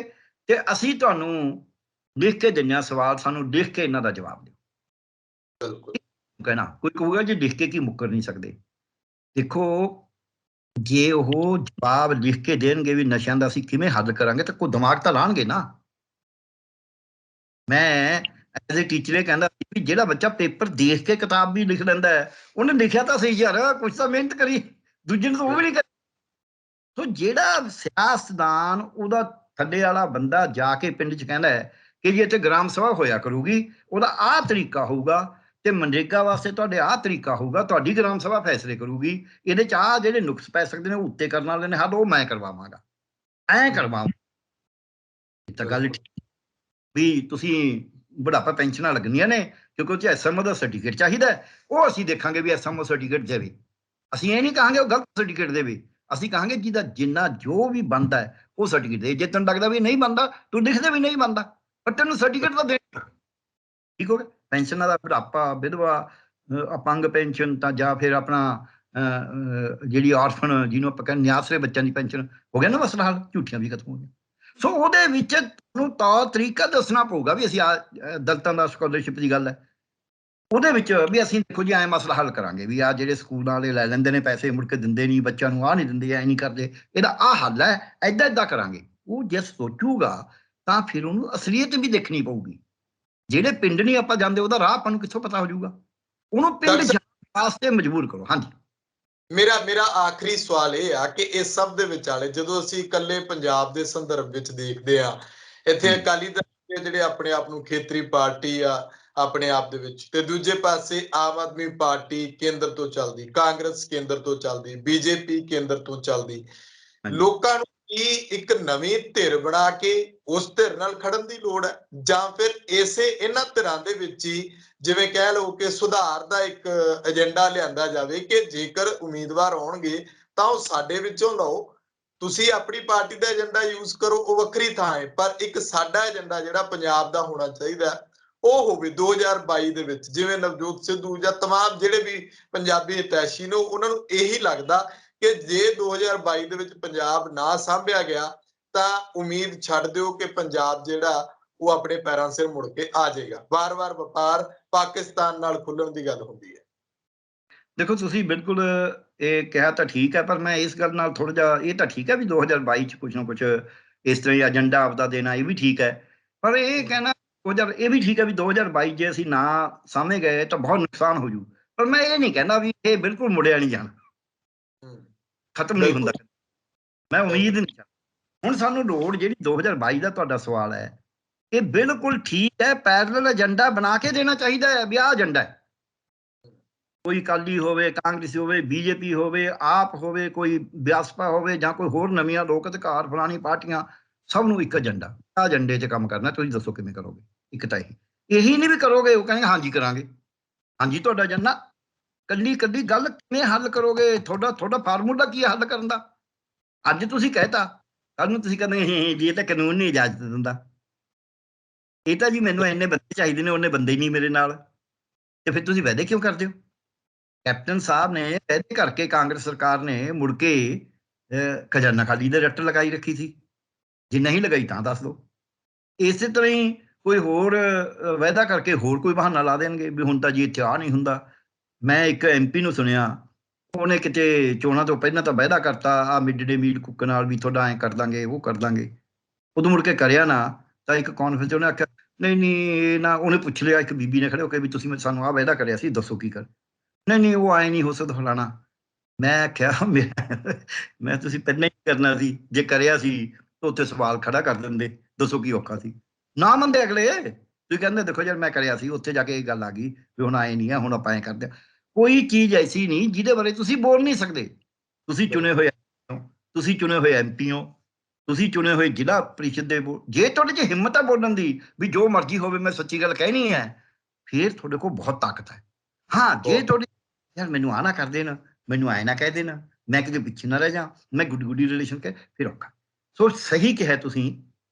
ਤੇ ਅਸੀਂ ਤੁਹਾਨੂੰ ਲਿਖ ਕੇ ਦਿੰਦੇ ਹਾਂ ਸਵਾਲ, ਸਾਨੂੰ ਲਿਖ ਕੇ ਇਹਨਾਂ ਦਾ ਜਵਾਬ ਦਿਓ। ਬਿਲਕੁਲ ਕਹਿਣਾ ਕੋਈ ਕਹੂਗਾ ਜੀ ਲਿਖ ਕੇ ਕੀ ਮੁੱਕਰ ਨਹੀਂ ਸਕਦੇ। ਦੇਖੋ, ਜੇ ਉਹ ਜਵਾਬ ਲਿਖ ਕੇ ਦੇਣਗੇ ਵੀ ਨਸ਼ਿਆਂ ਦਾ ਅਸੀਂ ਕਿਵੇਂ ਹੱਲ ਕਰਾਂਗੇ, ਤਾਂ ਕੋਈ ਦਿਮਾਗ ਤਾਂ ਲਾਣਗੇ ਨਾ। ਮੈਂ ਐਜ਼ ਏ ਟੀਚਰ ਇਹ ਕਹਿੰਦਾ ਵੀ ਜਿਹੜਾ ਬੱਚਾ ਪੇਪਰ ਦੇਖ ਕੇ ਕਿਤਾਬ ਵੀ ਲਿਖ ਲੈਂਦਾ ਹੈ, ਉਹਨੇ ਲਿਖਿਆ ਤਾਂ ਸਹੀ ਯਾਰ, ਕੁਛ ਤਾਂ ਮਿਹਨਤ ਕਰੀ, ਦੂਜੇ ਨੂੰ ਤਾਂ ਉਹ ਵੀ ਨਹੀਂ ਕਰੀ। ਸੋ ਜਿਹੜਾ ਸਿਆਸਤਦਾਨ, ਉਹਦਾ ਥੱਲੇ ਵਾਲਾ ਬੰਦਾ ਜਾ ਕੇ ਪਿੰਡ 'ਚ ਕਹਿੰਦਾ ਹੈ ਕਿ ਜੀ ਇੱਥੇ ਗ੍ਰਾਮ ਸਭਾ ਹੋਇਆ ਕਰੂਗੀ, ਉਹਦਾ ਆਹ ਤਰੀਕਾ ਹੋਊਗਾ, ਤੇ ਮਨਰੇਗਾ ਵਾਸਤੇ ਤੁਹਾਡੇ ਆਹ ਤਰੀਕਾ ਹੋਊਗਾ, ਤੁਹਾਡੀ ਗ੍ਰਾਮ ਸਭਾ ਫੈਸਲੇ ਕਰੂਗੀ, ਇਹਦੇ 'ਚ ਆਹ ਜਿਹੜੇ ਨੁਕਸ ਪੈ ਸਕਦੇ ਨੇ ਉਹ ਉੱਤੇ ਕਰਨ ਵਾਲੇ ਨੇ ਹੱਲ, ਉਹ ਮੈਂ ਕਰਵਾਵਾਂਗਾ, ਐਂ ਕਰਵਾਵਾਂ। ਇਹ ਤਾਂ ਗੱਲ ਵੀ ਤੁਸੀਂ ਬੁਢਾਪਾ ਪੈਨਸ਼ਨਾਂ ਲੱਗਣੀਆਂ ਨੇ, ਕਿਉਂਕਿ ਉਹ 'ਚ ਐਸਐਮਓ ਦਾ ਸਰਟੀਫਿਕੇਟ ਚਾਹੀਦਾ, ਉਹ ਅਸੀਂ ਦੇਖਾਂਗੇ ਵੀ ਐਸਐਮਓ ਸਰਟੀਫਿਕੇਟ ਦੇਵੇ। ਅਸੀਂ ਇਹ ਨਹੀਂ ਕਹਾਂਗੇ ਉਹ ਗਲਤ ਸਰਟੀਫਿਕੇਟ ਦੇਵੇ, ਅਸੀਂ ਕਹਾਂਗੇ ਜਿਹਦਾ ਜਿੰਨਾ ਜੋ ਵੀ ਬਣਦਾ ਹੈ ਉਹ ਸਰਟੀਫਿਕੇਟ ਦੇ। ਜੇ ਤੈਨੂੰ ਲੱਗਦਾ ਵੀ ਨਹੀਂ ਬਣਦਾ, ਤੂੰ ਲਿਖਦੇ ਵੀ ਨਹੀਂ ਬਣਦਾ, ਪਰ ਤੈਨੂੰ ਸਰਟੀਫਿਕੇਟ ਤਾਂ ਦੇ, ਠੀਕ ਹੋ ਗਿਆ। ਪੈਨਸ਼ਨਾਂ ਦਾ ਬੁਢਾਪਾ, ਵਿਧਵਾ, ਅਪੰਗ ਪੈਨਸ਼ਨ, ਤਾਂ ਜਾਂ ਫਿਰ ਆਪਣਾ ਜਿਹੜੀ ਆਰਫਨ, ਜਿਹਨੂੰ ਆਪਾਂ ਕਹਿੰਦੇ ਨਿਆਸਰੇ ਬੱਚਿਆਂ ਦੀ ਪੈਨਸ਼ਨ, ਹੋ ਗਿਆ ਨਾ ਮਸਲਾ ਹੱਲ, ਝੂਠੀਆਂ ਵੀ ਖਤਮ ਹੋ ਗਈਆਂ। ਸੋ ਉਹਦੇ ਵਿੱਚ ਤੁਹਾਨੂੰ ਤੌਰ ਤਰੀਕਾ ਦੱਸਣਾ ਪਊਗਾ ਵੀ ਅਸੀਂ ਦਲਿਤਾਂ ਦਾ ਸਕਾਲਰਸ਼ਿਪ ਦੀ ਗੱਲ ਹੈ, ਉਹਦੇ ਵਿੱਚ ਵੀ ਅਸੀਂ ਦੇਖੋ ਜੀ ਐਂ ਮਸਲਾ ਹੱਲ ਕਰਾਂਗੇ ਵੀ ਆਹ ਜਿਹੜੇ ਸਕੂਲਾਂ ਵਾਲੇ ਲੈ ਲੈਂਦੇ ਨੇ ਪੈਸੇ, ਮੁੜ ਕੇ ਦਿੰਦੇ ਨਹੀਂ ਬੱਚਿਆਂ ਨੂੰ, ਆਹ ਨਹੀਂ ਦਿੰਦੇ, ਐਂ ਨਹੀਂ ਕਰਦੇ, ਇਹਦਾ ਆਹ ਹੱਲ ਹੈ, ਏਦਾਂ ਏਦਾਂ ਕਰਾਂਗੇ। ਉਹ ਜੇ ਸੋਚੂਗਾ ਤਾਂ ਫਿਰ ਉਹਨੂੰ ਅਸਲੀਅਤ ਵੀ ਦੇਖਣੀ ਪਊਗੀ। ਜਿਹੜੇ ਪਿੰਡ ਨਹੀਂ ਆਪਾਂ ਜਾਂਦੇ, ਉਹਦਾ ਰਾਹ ਆਪਾਂ ਨੂੰ ਕਿੱਥੋਂ ਪਤਾ ਹੋ ਜਾਊਗਾ? ਉਹਨੂੰ ਪਿੰਡ ਜਾਣ ਵਾਸਤੇ ਮਜਬੂਰ ਕਰੋ। ਹਾਂਜੀ, ਮੇਰਾ ਆਖਰੀ ਸਵਾਲ ਇਹ ਆ ਕਿ ਇਸ ਸਭ ਦੇ ਵਿਚਾਲੇ ਜਦੋਂ ਅਸੀਂ ਇਕੱਲੇ ਪੰਜਾਬ ਦੇ ਸੰਦਰਭ ਵਿੱਚ ਦੇਖਦੇ ਆ, ਇੱਥੇ ਅਕਾਲੀ ਦਲ ਦੇ ਜਿਹੜੇ ਆਪਣੇ ਆਪ ਨੂੰ ਖੇਤਰੀ ਪਾਰਟੀ ਆ ਆਪਣੇ ਆਪ ਦੇ ਵਿੱਚ, ਤੇ ਦੂਜੇ ਪਾਸੇ ਆਮ ਆਦਮੀ ਪਾਰਟੀ ਕੇਂਦਰ ਤੋਂ ਚੱਲਦੀ, ਕਾਂਗਰਸ ਕੇਂਦਰ ਤੋਂ ਚੱਲਦੀ, ਬੀਜੇਪੀ ਕੇਂਦਰ ਤੋਂ ਚੱਲਦੀ, ਲੋਕਾਂ ਨੂੰ ਕੀ ਇੱਕ ਨਵੀਂ ਧਿਰ ਬਣਾ ਕੇ ਉਸ ਧਿਰ ਨਾਲ ਖੜਨ ਦੀ ਲੋੜ ਹੈ, ਜਾਂ ਫਿਰ ਇਸੇ ਇਹਨਾਂ ਧਿਰਾਂ ਦੇ ਵਿੱਚ ਹੀ ਜਿਵੇਂ ਕਹਿ ਲਓ ਕਿ ਸੁਧਾਰ ਦਾ ਇੱਕ ਏਜੰਡਾ ਲਿਆਂਦਾ ਜਾਵੇ ਕਿ ਜੇਕਰ ਉਮੀਦਵਾਰ ਆਉਣਗੇ ਤਾਂ ਉਹ ਸਾਡੇ ਵਿੱਚੋਂ ਲਓ, ਤੁਸੀਂ ਆਪਣੀ ਪਾਰਟੀ ਦਾ ਏਜੰਡਾ ਯੂਜ਼ ਕਰੋ, ਉਹ ਵੱਖਰੀ ਥਾਂ ਹੈ, ਪਰ ਇੱਕ ਸਾਡਾ ਏਜੰਡਾ ਜਿਹੜਾ ਪੰਜਾਬ ਦਾ ਹੋਣਾ ਚਾਹੀਦਾ ਉਹ ਹੋਵੇ 2022 ਦੇ ਵਿੱਚ। ਜਿਵੇਂ ਨਵਜੋਤ ਸਿੱਧੂ ਜਾਂ ਤਮਾਮ ਜਿਹੜੇ ਵੀ ਪੰਜਾਬੀ ਹਿਤੈਸ਼ੀ ਨੇ, ਉਹਨਾਂ ਨੂੰ ਇਹੀ ਲੱਗਦਾ ਕਿ ਜੇ 2022 ਦੇ ਵਿੱਚ ਪੰਜਾਬ ਨਾ ਸਾਂਭਿਆ ਗਿਆ ਤਾਂ ਉਮੀਦ ਛੱਡ ਦਿਓ ਕਿ ਪੰਜਾਬ ਜਿਹੜਾ ਉਹ ਆਪਣੇ ਪੈਰਾਂ ਸਿਰ ਮੁੜ ਕੇ ਆ ਜਾਏਗਾ। ਵਾਰ-ਵਾਰ ਵਪਾਰ ਪਾਕਿਸਤਾਨ ਨਾਲ ਖੁੱਲਣ ਦੀ ਗੱਲ ਹੁੰਦੀ ਹੈ। ਦੇਖੋ ਤੁਸੀਂ ਬਿਲਕੁਲ ਇਹ ਕਿਹਾ ਤਾਂ ਠੀਕ ਹੈ, ਪਰ ਮੈਂ ਇਸ ਗੱਲ ਨਾਲ ਥੋੜ੍ਹਾ ਜਿਹਾ, ਇਹ ਤਾਂ ਠੀਕ ਹੈ ਵੀ 2022 ਚ ਕੁਛ ਨਾ ਕੁਛ ਇਸ ਤਰ੍ਹਾਂ ਹੀ ਏਜੰਡਾ ਆਪਦਾ ਦੇਣਾ, ਇਹ ਵੀ ਠੀਕ ਹੈ। ਪਰ ਇਹ ਕਹਿਣਾ ਇਹ ਵੀ ਠੀਕ ਹੈ ਵੀ 2022 ਜੇ ਅਸੀਂ ਨਾ ਸਾਹਮਣੇ ਗਏ ਤਾਂ ਬਹੁਤ ਨੁਕਸਾਨ ਹੋ ਜੂ। ਪਰ ਮੈਂ ਇਹ ਨਹੀਂ ਕਹਿੰਦਾ ਵੀ ਇਹ ਬਿਲਕੁਲ ਮੁੜਿਆ ਨਹੀਂ ਜਾਣਾ, ਖਤਮ ਨਹੀਂ ਹੁੰਦਾ। ਬਿਲਕੁਲ ਮੈਂ ਉਮੀਦ ਨਹੀਂ ਕਰਦਾ। ਹੁਣ ਸਾਨੂੰ ਲੋੜ ਜਿਹੜੀ 2022 ਦਾ ਤੁਹਾਡਾ ਸਵਾਲ ਹੈ, ਇਹ ਬਿਲਕੁਲ ਠੀਕ ਹੈ। ਪੈਰਲਲ ਏਜੰਡਾ ਬਣਾ ਕੇ ਦੇਣਾ ਚਾਹੀਦਾ ਹੈ ਵੀ ਆਹ ਏਜੰਡਾ ਹੈ। ਕੋਈ ਅਕਾਲੀ ਹੋਵੇ, ਕਾਂਗਰਸੀ ਹੋਵੇ, ਬੀਜੇਪੀ ਹੋਵੇ, ਆਪ ਹੋਵੇ, ਕੋਈ ਬਿਆਸਪਾ ਹੋਵੇ ਜਾਂ ਕੋਈ ਹੋਰ ਨਵੀਆਂ ਲੋਕ ਅਧਿਕਾਰ ਫਲਾਣੀ ਪਾਰਟੀਆਂ, ਸਭ ਨੂੰ ਇੱਕ ਏਜੰਡਾ, ਆਹ ਏਜੰਡੇ 'ਚ ਕੰਮ ਕਰਨਾ। ਤੁਸੀਂ ਦੱਸੋ ਕਿਵੇਂ ਕਰੋਗੇ? ਇੱਕ ਤਾਂ ਇਹੀ ਨਹੀਂ ਵੀ ਕਰੋਗੇ, ਉਹ ਕਹਿੰਦੇ ਹਾਂਜੀ ਕਰਾਂਗੇ। ਹਾਂਜੀ ਤੁਹਾਡਾ ਏਜੰਡਾ, ਕੱਲੀ ਗੱਲ ਕਿਵੇਂ ਹੱਲ ਕਰੋਗੇ? ਤੁਹਾਡਾ ਫਾਰਮੂਲਾ ਕੀ ਹੈ ਹੱਲ ਕਰਨ ਦਾ? ਅੱਜ ਤੁਸੀਂ ਕਹਿਤਾ, ਕੱਲ ਨੂੰ ਤੁਸੀਂ ਕਹਿੰਦੇ ਜੀ ਇਹ ਤਾਂ ਕਾਨੂੰਨ ਨਹੀਂ ਇਜਾਜ਼ਤ ਦਿੰਦਾ। ਇਹ ਤਾਂ ਜੀ ਮੈਨੂੰ ਇੰਨੇ ਬੰਦੇ ਚਾਹੀਦੇ ਨੇ, ਉਹਨੇ ਬੰਦੇ ਹੀ ਨਹੀਂ ਮੇਰੇ ਨਾਲ, ਤੇ ਫਿਰ ਤੁਸੀਂ ਵਾਅਦੇ ਕਿਉਂ ਕਰਦੇ ਹੋ? ਕੈਪਟਨ ਸਾਹਿਬ ਨੇ ਵਾਅਦੇ ਕਰਕੇ ਕਾਂਗਰਸ ਸਰਕਾਰ ਨੇ ਮੁੜ ਕੇ ਖਜ਼ਾਨਾ ਖਾਲੀ ਦੇ ਰੱਟ ਲਗਾਈ ਰੱਖੀ ਸੀ। ਜੇ ਨਹੀਂ ਲਗਾਈ ਤਾਂ ਦੱਸ ਦਿਓ। ਇਸੇ ਤਰ੍ਹਾਂ ਹੀ ਕੋਈ ਹੋਰ ਵਾਅਦਾ ਕਰਕੇ ਹੋਰ ਕੋਈ ਬਹਾਨਾ ਲਾ ਦੇਣਗੇ ਵੀ ਹੁਣ ਤਾਂ ਜੀ ਇੱਥੇ ਆ ਨਹੀਂ ਹੁੰਦਾ। ਮੈਂ ਇੱਕ MP ਨੂੰ ਸੁਣਿਆ, ਉਹਨੇ ਕਿਤੇ ਚੋਣਾਂ ਤੋਂ ਪਹਿਲਾਂ ਤਾਂ ਵਾਅਦਾ ਕਰਤਾ ਆ ਮਿਡ ਡੇ ਮੀਲ ਕੁੱਕ ਨਾਲ ਵੀ ਤੁਹਾਡਾ ਐਂ ਕਰ ਦਾਂਗੇ, ਉਹ ਕਰ ਦਾਂਗੇ। ਉਦੋਂ ਮੁੜ ਕੇ ਕਰਿਆ ਨਾ, ਤਾਂ ਇੱਕ ਕਾਨਫਰੰਸ 'ਚ ਉਹਨੇ ਆਖਿਆ ਨਹੀਂ ਇਹ ਨਾ, ਉਹਨੇ ਪੁੱਛ ਲਿਆ ਇੱਕ ਬੀਬੀ ਨੇ ਖੜੇ ਹੋ ਕੇ ਵੀ ਤੁਸੀਂ ਸਾਨੂੰ ਆਹ ਵਾਅਦਾ ਕਰਿਆ ਸੀ, ਦੱਸੋ ਕੀ ਕਰ। ਨਹੀਂ ਉਹ ਆਏ ਨਹੀਂ ਹੋ ਸਕਦਾ ਫਲਾਣਾ। ਮੈਂ ਆਖਿਆ ਮੈਂ ਤੁਸੀਂ ਪਹਿਲਾਂ ਹੀ ਕਰਨਾ ਸੀ, ਜੇ ਕਰਿਆ ਸੀ ਤਾਂ ਉੱਥੇ ਸਵਾਲ ਖੜਾ ਕਰ ਦਿੰਦੇ, ਦੱਸੋ ਕੀ ਔਖਾ ਸੀ। ਨਾ ਮੰਨਦੇ ਅਗਲੇ, ਤੁਸੀਂ ਕਹਿੰਦੇ ਦੇਖੋ ਯਾਰ ਮੈਂ ਕਰਿਆ ਸੀ, ਉੱਥੇ ਜਾ ਕੇ ਇਹ ਗੱਲ ਆ ਗਈ ਵੀ ਹੁਣ ਆਏ ਨਹੀਂ ਆ, ਹੁਣ ਆਪਾਂ ਐਂ ਕਰਦੇ ਹਾਂ। ਕੋਈ ਚੀਜ਼ ਐਸੀ ਨਹੀਂ ਜਿਹਦੇ ਬਾਰੇ ਤੁਸੀਂ ਬੋਲ ਨਹੀਂ ਸਕਦੇ। ਤੁਸੀਂ ਚੁਣੇ ਹੋਏ ਤੁਸੀਂ ਚੁਣੇ ਹੋਏ MP ਹੋ, ਤੁਸੀਂ ਚੁਣੇ ਹੋਏ ਜ਼ਿਲ੍ਹਾ ਪ੍ਰੀਸ਼ਦ ਦੇ, ਜੇ ਤੁਹਾਡੇ 'ਚ ਹਿੰਮਤ ਹੈ ਬੋਲਣ ਦੀ ਵੀ ਜੋ ਮਰਜ਼ੀ ਹੋਵੇ ਮੈਂ ਸੱਚੀ ਗੱਲ ਕਹਿਣੀ ਹੈ, ਫਿਰ ਤੁਹਾਡੇ ਕੋਲ ਬਹੁਤ ਤਾਕਤ ਹੈ। ਹਾਂ ਜੇ ਤੁਹਾਡੀ ਯਾਰ ਮੈਨੂੰ ਆਹ ਨਾ ਕਰ ਦੇਣ, ਮੈਨੂੰ ਐਂ ਨਾ ਕਹਿ ਦੇਣ, ਮੈਂ ਕਿਤੇ ਪਿੱਛੇ ਨਾ ਰਹਿ ਜਾ, ਮੈਂ ਗੁੱਡੀ ਰਿਲੇਸ਼ਨ ਕਹਿ, ਫਿਰ ਔਖਾ। ਸੋ ਸਹੀ ਕਿਹਾ ਤੁਸੀਂ,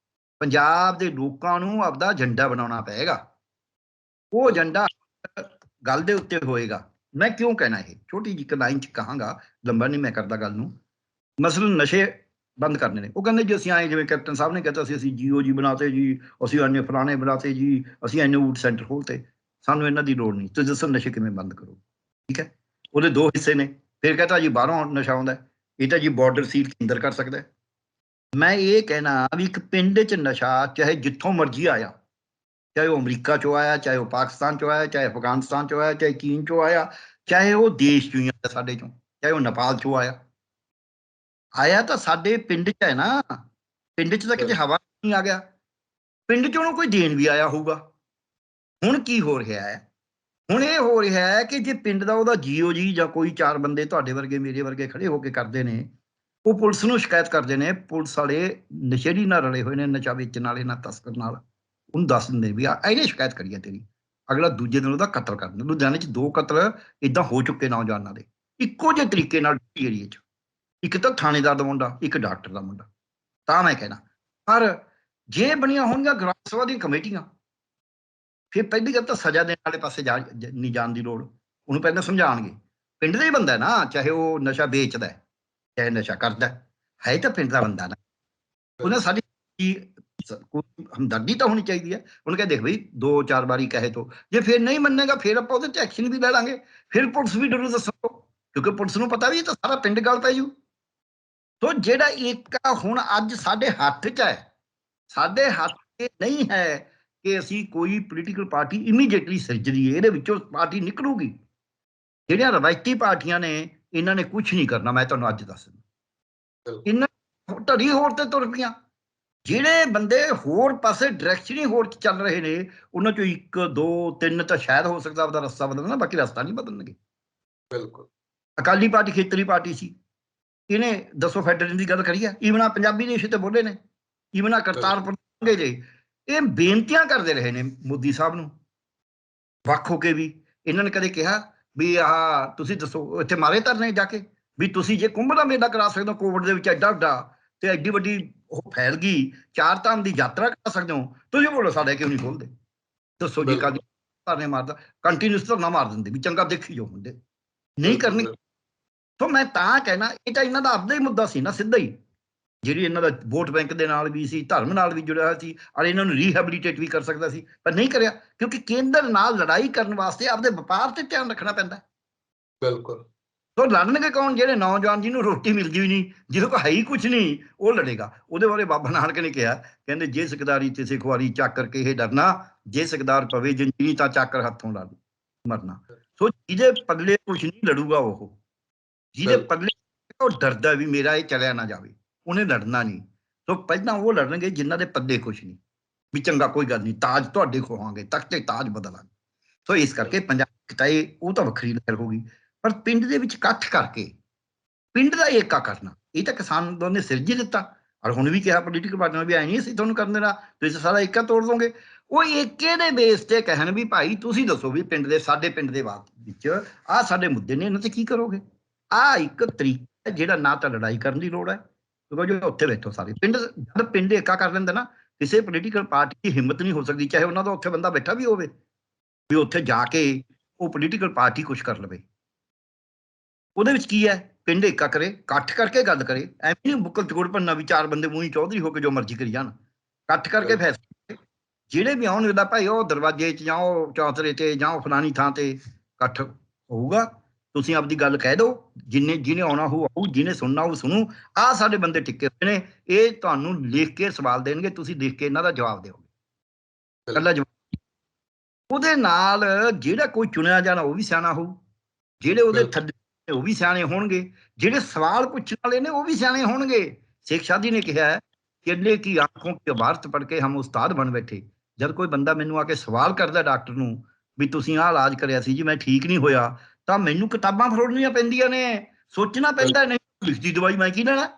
ਪੰਜਾਬ ਦੇ ਲੋਕਾਂ ਨੂੰ ਆਪਦਾ ਏਜੰਡਾ ਬਣਾਉਣਾ ਪਏਗਾ। ਉਹ ਏਜੰਡਾ ਗੱਲ ਦੇ ਉੱਤੇ ਹੋਏਗਾ। ਮੈਂ ਕਿਉਂ ਕਹਿਣਾ, ਇਹ ਛੋਟੀ ਜਿਹੀ ਲਾਈਨ 'ਚ ਕਹਾਂਗਾ, ਲੰਬਾ ਨਹੀਂ ਮੈਂ ਕਰਦਾ ਗੱਲ ਨੂੰ। ਮਸਲਨ ਨਸ਼ੇ ਬੰਦ ਕਰਨੇ ਨੇ, ਉਹ ਕਹਿੰਦੇ ਜੀ ਅਸੀਂ ਆਏ, ਜਿਵੇਂ ਕੈਪਟਨ ਸਾਹਿਬ ਨੇ ਕਹਿਤਾ ਸੀ ਅਸੀਂ GOG ਬਣਾਤੇ ਜੀ, ਅਸੀਂ ਇੰਨੇ ਫਲਾਣੇ ਬਣਾਤੇ ਜੀ, ਅਸੀਂ ਇੰਨੇ ਊਟ ਸੈਂਟਰ ਖੋਲ੍ਹਤੇ। ਸਾਨੂੰ ਇਹਨਾਂ ਦੀ ਲੋੜ ਨਹੀਂ, ਤੁਸੀਂ ਦੱਸੋ ਨਸ਼ੇ ਕਿਵੇਂ ਬੰਦ ਕਰੋ? ਠੀਕ ਹੈ, ਉਹਦੇ ਦੋ ਹਿੱਸੇ ਨੇ। ਫਿਰ ਕਹਤਾ ਜੀ ਬਾਹਰੋਂ ਨਸ਼ਾ ਆਉਂਦਾ, ਇਹ ਤਾਂ ਜੀ ਬਾਰਡਰ ਸੀਲ ਕੇਂਦਰ ਕਰ ਸਕਦਾ। ਮੈਂ ਇਹ ਕਹਿਣਾ ਵੀ ਇੱਕ ਪਿੰਡ 'ਚ ਨਸ਼ਾ ਚਾਹੇ ਜਿੱਥੋਂ ਮਰਜ਼ੀ ਆਇਆ, ਚਾਹੇ ਉਹ ਅਮਰੀਕਾ 'ਚੋਂ ਆਇਆ, ਚਾਹੇ ਉਹ ਪਾਕਿਸਤਾਨ 'ਚੋਂ ਆਇਆ, ਚਾਹੇ ਅਫਗਾਨਿਸਤਾਨ 'ਚੋਂ ਆਇਆ, ਚਾਹੇ ਚੀਨ 'ਚੋਂ ਆਇਆ, ਚਾਹੇ ਉਹ ਦੇਸ਼ 'ਚੋਂ ਹੀ ਆਇਆ ਸਾਡੇ 'ਚੋਂ, ਚਾਹੇ ਉਹ ਨੇਪਾਲ 'ਚੋਂ ਆਇਆ ਤਾਂ ਸਾਡੇ ਪਿੰਡ 'ਚ ਹੈ ਨਾ। ਪਿੰਡ 'ਚ ਤਾਂ ਕਿਤੇ ਹਵਾ ਨਹੀਂ ਆ ਗਿਆ, ਪਿੰਡ 'ਚ ਉਹਨੂੰ ਕੋਈ ਦੇਣ ਵੀ ਆਇਆ ਹੋਊਗਾ। ਹੁਣ ਕੀ ਹੋ ਰਿਹਾ ਹੈ? ਹੁਣ ਇਹ ਹੋ ਰਿਹਾ ਹੈ ਕਿ ਜੇ ਪਿੰਡ ਦਾ ਉਹਦਾ GOG ਜਾਂ ਕੋਈ ਚਾਰ ਬੰਦੇ ਤੁਹਾਡੇ ਵਰਗੇ ਮੇਰੇ ਵਰਗੇ ਖੜੇ ਹੋ ਕੇ ਕਰਦੇ ਨੇ, ਉਹ ਪੁਲਿਸ ਨੂੰ ਸ਼ਿਕਾਇਤ ਕਰਦੇ ਨੇ, ਪੁਲਿਸ ਵਾਲੇ ਨਸ਼ੇੜੀ ਨਾਲ ਰਲੇ ਹੋਏ ਨੇ, ਨਸ਼ਾ ਵੇਚਣ ਵਾਲੇ ਨਾਲ, ਤਸਕਰ ਨਾਲ, ਉਹਨੂੰ ਦੱਸ ਦਿੰਦੇ ਵੀ ਆ ਇਹਨੇ ਸ਼ਿਕਾਇਤ ਕਰੀ ਹੈ ਤੇਰੀ, ਅਗਲਾ ਦੂਜੇ ਦਿਨ ਉਹਦਾ ਕਤਲ ਕਰ ਦਿੰਦਾ। ਲੁਧਿਆਣੇ 'ਚ 2 ਕਤਲ ਇਦਾਂ ਹੋ ਚੁੱਕੇ ਨੌਜਵਾਨਾਂ ਦੇ, ਇੱਕੋ ਜਿਹੇ ਤਰੀਕੇ ਨਾਲ ਏਰੀਏ 'ਚ। ਇੱਕ ਤਾਂ ਥਾਣੇਦਾਰ ਦਾ ਮੁੰਡਾ, ਇੱਕ ਡਾਕਟਰ ਦਾ ਮੁੰਡਾ। ਤਾਂ ਮੈਂ ਕਹਿਣਾ, ਪਰ ਜੇ ਬਣੀਆਂ ਹੋਣਗੀਆਂ ਗ੍ਰਾਮ ਸਭਾ ਦੀਆਂ ਕਮੇਟੀਆਂ, ਫਿਰ ਪਹਿਲੀ ਗੱਲ ਤਾਂ ਸਜ਼ਾ ਦੇਣ ਵਾਲੇ ਪਾਸੇ ਨਹੀਂ ਜਾਣ ਦੀ ਲੋੜ। ਉਹਨੂੰ ਪਹਿਲਾਂ ਸਮਝਾਉਣਗੇ, ਪਿੰਡ ਦਾ ਹੀ ਬੰਦਾ ਨਾ, ਚਾਹੇ ਉਹ ਨਸ਼ਾ ਵੇਚਦਾ ਚਾਹੇ ਨਸ਼ਾ ਕਰਦਾ, ਹੈ ਤਾਂ ਪਿੰਡ ਦਾ ਬੰਦਾ ਨਾ। ਉਹਨਾਂ ਸਾਡੀ ਕੋਈ ਹਮਦਰਦੀ ਤਾਂ ਹੋਣੀ ਚਾਹੀਦੀ ਹੈ। ਉਹਨੂੰ ਕਹਿੰਦੇ ਦੇਖ ਬਈ 2-4 ਵਾਰੀ ਕਹੇ ਤੋਂ, ਜੇ ਫਿਰ ਨਹੀਂ ਮੰਨੇਗਾ ਫਿਰ ਆਪਾਂ ਉਹਦੇ 'ਤੇ ਐਕਸ਼ਨ ਵੀ ਲੈ ਲਾਂਗੇ, ਫਿਰ ਪੁਲਿਸ ਵੀ ਡਰੂ ਦੱਸੋ, ਕਿਉਂਕਿ ਪੁਲਿਸ ਨੂੰ ਪਤਾ ਵੀ ਇਹ ਤਾਂ ਸਾਰਾ ਪਿੰਡ ਗੱਲ ਪੈ ਜੂ। ਸੋ ਜਿਹੜਾ ਇੱਕ ਹੁਣ ਅੱਜ ਸਾਡੇ ਹੱਥ 'ਚ ਹੈ, ਸਾਡੇ ਹੱਥ 'ਚ ਨਹੀਂ ਹੈ ਕਿ ਅਸੀਂ ਕੋਈ ਪੋਲੀਟੀਕਲ ਪਾਰਟੀ ਇਮੀਡੀਏਟਲੀ ਸਿਰਜ ਲਈਏ, ਇਹਦੇ ਵਿੱਚੋਂ ਪਾਰਟੀ ਨਿਕਲੂਗੀ। ਜਿਹੜੀਆਂ ਰਵਾਇਤੀ ਪਾਰਟੀਆਂ ਨੇ, ਇਹਨਾਂ ਨੇ ਕੁਝ ਨਹੀਂ ਕਰਨਾ, ਮੈਂ ਤੁਹਾਨੂੰ ਅੱਜ ਦੱਸ ਦਿੰਦਾ। ਇਹਨਾਂ ਢੜੀ ਹੋਰ ਤੇ ਤੁਰ ਪਈਆਂ। ਜਿਹੜੇ ਬੰਦੇ ਹੋਰ ਪਾਸੇ ਡਾਇਰੈਕਸ਼ਨ ਹੀ ਹੋਰ ਚੱਲ ਰਹੇ ਨੇ, ਉਹਨਾਂ 'ਚੋਂ 1, 2, 3 ਤਾਂ ਸ਼ਾਇਦ ਹੋ ਸਕਦਾ ਆਪਦਾ ਰਸਤਾ ਬਦਲਣਾ, ਬਾਕੀ ਰਸਤਾ ਨਹੀਂ ਬਦਲਣਗੇ। ਬਿਲਕੁਲ। ਅਕਾਲੀ ਪਾਰਟੀ ਖੇਤਰੀ ਪਾਰਟੀ ਸੀ, ਇਹਨੇ ਦੱਸੋ ਫੈਡਰੇਸ਼ਨ ਦੀ ਗੱਲ ਕਰੀ ਹੈ, ਈਵਨ ਆ ਪੰਜਾਬੀ ਦੇ ਇਸ਼ੂ ਤੇ ਬੋਲੇ ਨੇ, ਈਵਨ ਆ ਕਰਤਾਰਪੁਰ ਜੇ ਇਹ ਬੇਨਤੀਆਂ ਕਰਦੇ ਰਹੇ ਨੇ ਮੋਦੀ ਸਾਹਿਬ ਨੂੰ, ਵੱਖ ਹੋ ਕੇ ਵੀ। ਇਹਨਾਂ ਨੇ ਕਦੇ ਕਿਹਾ ਵੀ ਆਹ ਤੁਸੀਂ ਦੱਸੋ, ਇੱਥੇ ਮਾਰੇ ਧਰਨੇ ਜਾ ਕੇ ਵੀ ਤੁਸੀਂ ਜੇ ਕੁੰਭ ਦਾ ਮੇਲਾ ਕਰਾ ਸਕਦੇ ਹੋ ਕੋਵਿਡ ਦੇ ਵਿੱਚ ਐਡਾ ਵੱਡਾ, ਤੇ ਐਡੀ ਵੱਡੀ ਉਹ ਫੈਲ ਗਈ, 4 ਧਾਮ ਦੀ ਯਾਤਰਾ ਕਰ ਸਕਦੇ ਹੋ, ਤੁਸੀਂ ਬੋਲੋ ਸਾਡੇ ਕਿਉਂ ਨਹੀਂ ਖੋਲਦੇ? ਦੱਸੋ ਜੀ, ਕਦੇ ਧਰਨੇ ਮਾਰਦਾ, ਕੰਟੀਨਿਊਸ ਧਰਨਾ ਮਾਰ ਦਿੰਦੇ ਵੀ ਚੰਗਾ ਦੇਖੀ ਜੋ ਹੁੰਦੇ, ਨਹੀਂ ਕਰਨੀ। ਸੋ ਮੈਂ ਤਾਂ ਕਹਿਣਾ, ਇਹ ਤਾਂ ਇਹਨਾਂ ਦਾ ਆਪਦਾ ਹੀ ਮੁੱਦਾ ਸੀ ਨਾ ਸਿੱਧਾ ਹੀ, ਜਿਹੜੀ ਇਹਨਾਂ ਦਾ ਵੋਟ ਬੈਂਕ ਦੇ ਨਾਲ ਵੀ ਸੀ, ਧਰਮ ਨਾਲ ਵੀ ਜੁੜਿਆ ਹੋਇਆ ਸੀ, ਔਰ ਇਹਨਾਂ ਨੂੰ ਰੀਹੈਬਿਲਿਟੇਟ ਵੀ ਕਰ ਸਕਦਾ ਸੀ, ਪਰ ਨਹੀਂ ਕਰਿਆ, ਕਿਉਂਕਿ ਕੇਂਦਰ ਨਾਲ ਲੜਾਈ ਕਰਨ ਵਾਸਤੇ ਆਪਦੇ ਵਪਾਰ ਤੇ ਧਿਆਨ ਰੱਖਣਾ ਪੈਂਦਾ। ਬਿਲਕੁਲ। ਤੋ ਲੜਨਗੇ ਕੌਣ? ਜਿਹੜੇ ਨੌਜਵਾਨ ਜਿਹਨੂੰ ਰੋਟੀ ਮਿਲਦੀ ਵੀ ਨਹੀਂ, ਜਿਹਦੇ ਕੋਲ ਹੈ ਹੀ ਕੁਛ ਨਹੀਂ, ਉਹ ਲੜੇਗਾ। ਉਹਦੇ ਬਾਰੇ ਬਾਬਾ ਨਾਨਕ ਨੇ ਕਿਹਾ, ਕਹਿੰਦੇ ਜੇ ਸਕਦਾਰੀ ਤੇ ਸਿਖਵਾਰੀ ਚਾਕਰ ਕੇ ਇਹ ਡਰਨਾ, ਜੇ ਸਕਦਾਰ ਪਵੇ ਜੰਜੀਰੀ ਤਾਂ ਚਾਕਰ ਹੱਥੋਂ ਲੜ ਮਰਨਾ। ਸੋ ਜਿਹਦੇ ਪੱਲੇ ਕੁਛ ਨਹੀਂ ਲੜੂਗਾ ਉਹ, ਜਿਹਦੇ ਪੱਲੇ ਉਹ ਡਰਦਾ ਵੀ ਮੇਰਾ ਇਹ ਚਲਿਆ ਨਾ ਜਾਵੇ, ਉਹਨੇ ਲੜਨਾ ਨਹੀਂ। ਸੋ ਪਹਿਲਾਂ ਉਹ ਲੜਨਗੇ ਜਿਨ੍ਹਾਂ ਦੇ ਪੱਲੇ ਕੁਛ ਨਹੀਂ, ਵੀ ਚੰਗਾ ਕੋਈ ਗੱਲ ਨਹੀਂ, ਤਾਜ ਤੁਹਾਡੇ ਖੋਹਾਂਗੇ, ਤਖਤੇ ਤਾਜ ਬਦਲਾਂਗੇ। ਸੋ ਇਸ ਕਰਕੇ ਪੰਜਾਬ ਕਿਤਾਏ ਉਹ ਤਾਂ ਵੱਖਰੀ ਲਹਿਰ ਹੋ ਗਈ, ਪਰ ਪਿੰਡ ਦੇ ਵਿੱਚ ਇਕੱਠ ਕਰਕੇ ਪਿੰਡ ਦਾ ਏਕਾ ਕਰਨਾ, ਇਹ ਤਾਂ ਕਿਸਾਨ ਅੰਦੋਲਨ ਨੇ ਸਿਰਜ ਦਿੱਤਾ। ਔਰ ਹੁਣ ਵੀ ਕਿਹਾ ਪੋਲੀਟੀਕਲ ਪਾਰਟੀਆਂ ਵੀ ਐ ਨਹੀਂ ਅਸੀਂ ਤੁਹਾਨੂੰ ਕਰਨ ਦੇਣਾ, ਤੁਸੀਂ ਸਾਰਾ ਏਕਾ ਤੋੜ ਦੋਗੇ। ਉਹ ਏਕੇ ਦੇ ਬੇਸ ਤੇ ਕਹਿਣ ਵੀ ਭਾਈ ਤੁਸੀਂ ਦੱਸੋ ਵੀ ਪਿੰਡ ਦੇ, ਸਾਡੇ ਪਿੰਡ ਦੇ ਬਾਤ ਵਿੱਚ ਆਹ ਸਾਡੇ ਮੁੱਦੇ ਨੇ, ਇਹਨਾਂ ਤੇ ਕੀ ਕਰੋਗੇ। ਆਹ ਇੱਕ ਤਰੀਕਾ ਜਿਹੜਾ ਨਾ ਤਾਂ ਲੜਾਈ ਕਰਨ ਦੀ ਲੋੜ ਹੈ, ਕਿਉਂਕਿ ਜੋ ਉੱਥੇ ਬੈਠੋ ਸਾਰੇ ਪਿੰਡ, ਜਦ ਪਿੰਡ ਏਕਾ ਕਰ ਲੈਂਦਾ ਨਾ, ਕਿਸੇ ਪੋਲੀਟੀਕਲ ਪਾਰਟੀ ਦੀ ਹਿੰਮਤ ਨਹੀਂ ਹੋ ਸਕਦੀ, ਚਾਹੇ ਉਹਨਾਂ ਦਾ ਉੱਥੇ ਬੰਦਾ ਬੈਠਾ ਵੀ ਹੋਵੇ, ਵੀ ਉੱਥੇ ਜਾ ਕੇ ਉਹ ਪੋਲੀਟੀਕਲ ਪਾਰਟੀ ਕੁਛ ਕਰ ਲਵੇ। ਉਹਦੇ ਵਿੱਚ ਕੀ ਹੈ, ਪਿੰਡ ਏਕਾ ਕਰੇ, ਇਕੱਠ ਕਰਕੇ ਗੱਲ ਕਰੇ, ਐਵੇਂ ਨਹੀਂ ਬੁੱਕਲ ਚੋੜ ਪੰਨਾ ਵੀ ਚਾਰ ਬੰਦੇ ਮੂੰਹੀ ਚੌਧਰੀ ਹੋ ਕੇ ਜੋ ਮਰਜ਼ੀ ਕਰੀ ਜਾਣ। ਇਕੱਠ ਕਰਕੇ ਫੈਸਲੇ ਜਿਹੜੇ ਵੀ ਆਉਣ ਦਾ ਭਾਈ, ਉਹ ਦਰਵਾਜ਼ੇ 'ਚ ਜਾਂ ਉਹ ਚੌਥਰੇ ਤੇ ਜਾਂ ਉਹ ਫਲਾਣੀ ਥਾਂ ਤੇ ਇਕੱਠ ਹੋਊਗਾ, ਤੁਸੀਂ ਆਪਦੀ ਗੱਲ ਕਹਿ ਦਿਓ, ਜਿਹਨੇ ਆਉਣਾ ਹੋਊ ਆਊ, ਜਿਹਨੇ ਸੁਣਨਾ ਉਹ ਸੁਣੂ। ਆਹ ਸਾਡੇ ਬੰਦੇ ਟਿੱਕੇ ਹੋਏ ਨੇ, ਇਹ ਤੁਹਾਨੂੰ ਲਿਖ ਕੇ ਸਵਾਲ ਦੇਣਗੇ, ਤੁਸੀਂ ਲਿਖ ਕੇ ਇਹਨਾਂ ਦਾ ਜਵਾਬ ਦਿਓਗੇ, ਇਕੱਲਾ ਜਵਾਬ। ਉਹਦੇ ਨਾਲ ਜਿਹੜਾ ਕੋਈ ਚੁਣਿਆ ਜਾਣਾ ਉਹ ਵੀ ਸਿਆਣਾ ਹੋਊ, ਜਿਹੜੇ ਉਹਦੇ ਥੱਲੇ ਉਹ ਵੀ ਸਿਆਣੇ ਹੋਣਗੇ, ਜਿਹੜੇ ਸਵਾਲ ਪੁੱਛਣ ਵਾਲੇ ਨੇ ਉਹ ਵੀ ਸਿਆਣੇ ਹੋਣਗੇ। ਸ਼ੇਖ ਸ਼ਾਦੀ ਨੇ ਕਿਹਾ ਹੈ ਕਿ ਅੱਲੇ ਕੀ ਆਂਖੋਂ ਕੀ ਇਬਾਰਤ ਪੜ੍ਹ ਕੇ ਹਮ ਉਸਤਾਦ ਬਣ ਬੈਠੇ। ਜਦ ਕੋਈ ਬੰਦਾ ਮੈਨੂੰ ਆ ਕੇ ਸਵਾਲ ਕਰਦਾ ਡਾਕਟਰ ਨੂੰ ਵੀ ਤੁਸੀਂ ਆਹ ਇਲਾਜ ਕਰਿਆ ਸੀ ਜੀ, ਮੈਂ ਠੀਕ ਨਹੀਂ ਹੋਇਆ, ਤਾਂ ਮੈਨੂੰ ਕਿਤਾਬਾਂ ਫਰੋੜਨੀਆਂ ਪੈਂਦੀਆਂ ਨੇ, ਸੋਚਣਾ ਪੈਂਦਾ, ਨਹੀਂ ਲਿਖਦੀ ਦਵਾਈ ਮੈਂ ਕੀ ਲੈਣਾ,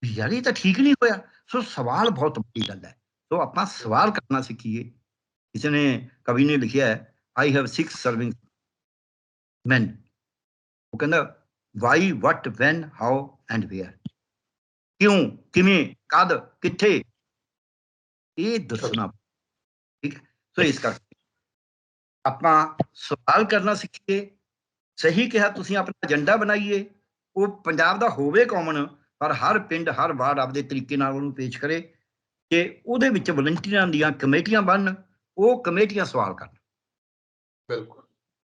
ਯਾਰ ਇਹ ਤਾਂ ਠੀਕ ਨਹੀਂ ਹੋਇਆ। ਸੋ ਸਵਾਲ ਬਹੁਤ ਵੱਡੀ ਗੱਲ ਹੈ। ਸੋ ਆਪਾਂ ਸਵਾਲ ਕਰਨਾ ਸਿੱਖੀਏ। ਕਿਸੇ ਨੇ, ਕਵੀ ਨੇ ਲਿਖਿਆ ਹੈ, ਆਈ ਹੈਵ 6 ਸਰਵਿੰਗ ਮੈਨ। ਉਹ ਕਹਿੰਦਾ why, what, when, how and where, ਕਿਉਂ, ਕਿਵੇਂ, ਕਦ, ਕਿੱਥੇ, ਇਹ ਦੱਸਣਾ। ਠੀਕ ਹੈ। ਸੋ ਇਸ ਕਰਕੇ ਆਪਾਂ ਸਵਾਲ ਕਰਨਾ ਸਿੱਖੀਏ। ਸਹੀ ਕਿਹਾ ਤੁਸੀਂ, ਆਪਣਾ ਏਜੰਡਾ ਬਣਾਈਏ, ਉਹ ਪੰਜਾਬ ਦਾ ਹੋਵੇ ਕਾਮਨ, ਪਰ ਹਰ ਪਿੰਡ ਹਰ ਵਾਰਡ ਆਪਦੇ ਤਰੀਕੇ ਨਾਲ ਉਹਨੂੰ ਪੇਸ਼ ਕਰੇ, ਕਿ ਉਹਦੇ ਵਿੱਚ ਵਲੰਟੀਅਰਾਂ ਦੀਆਂ ਕਮੇਟੀਆਂ ਬਣਨ, ਉਹ ਕਮੇਟੀਆਂ ਸਵਾਲ ਕਰਨ। ਬਿਲਕੁਲ।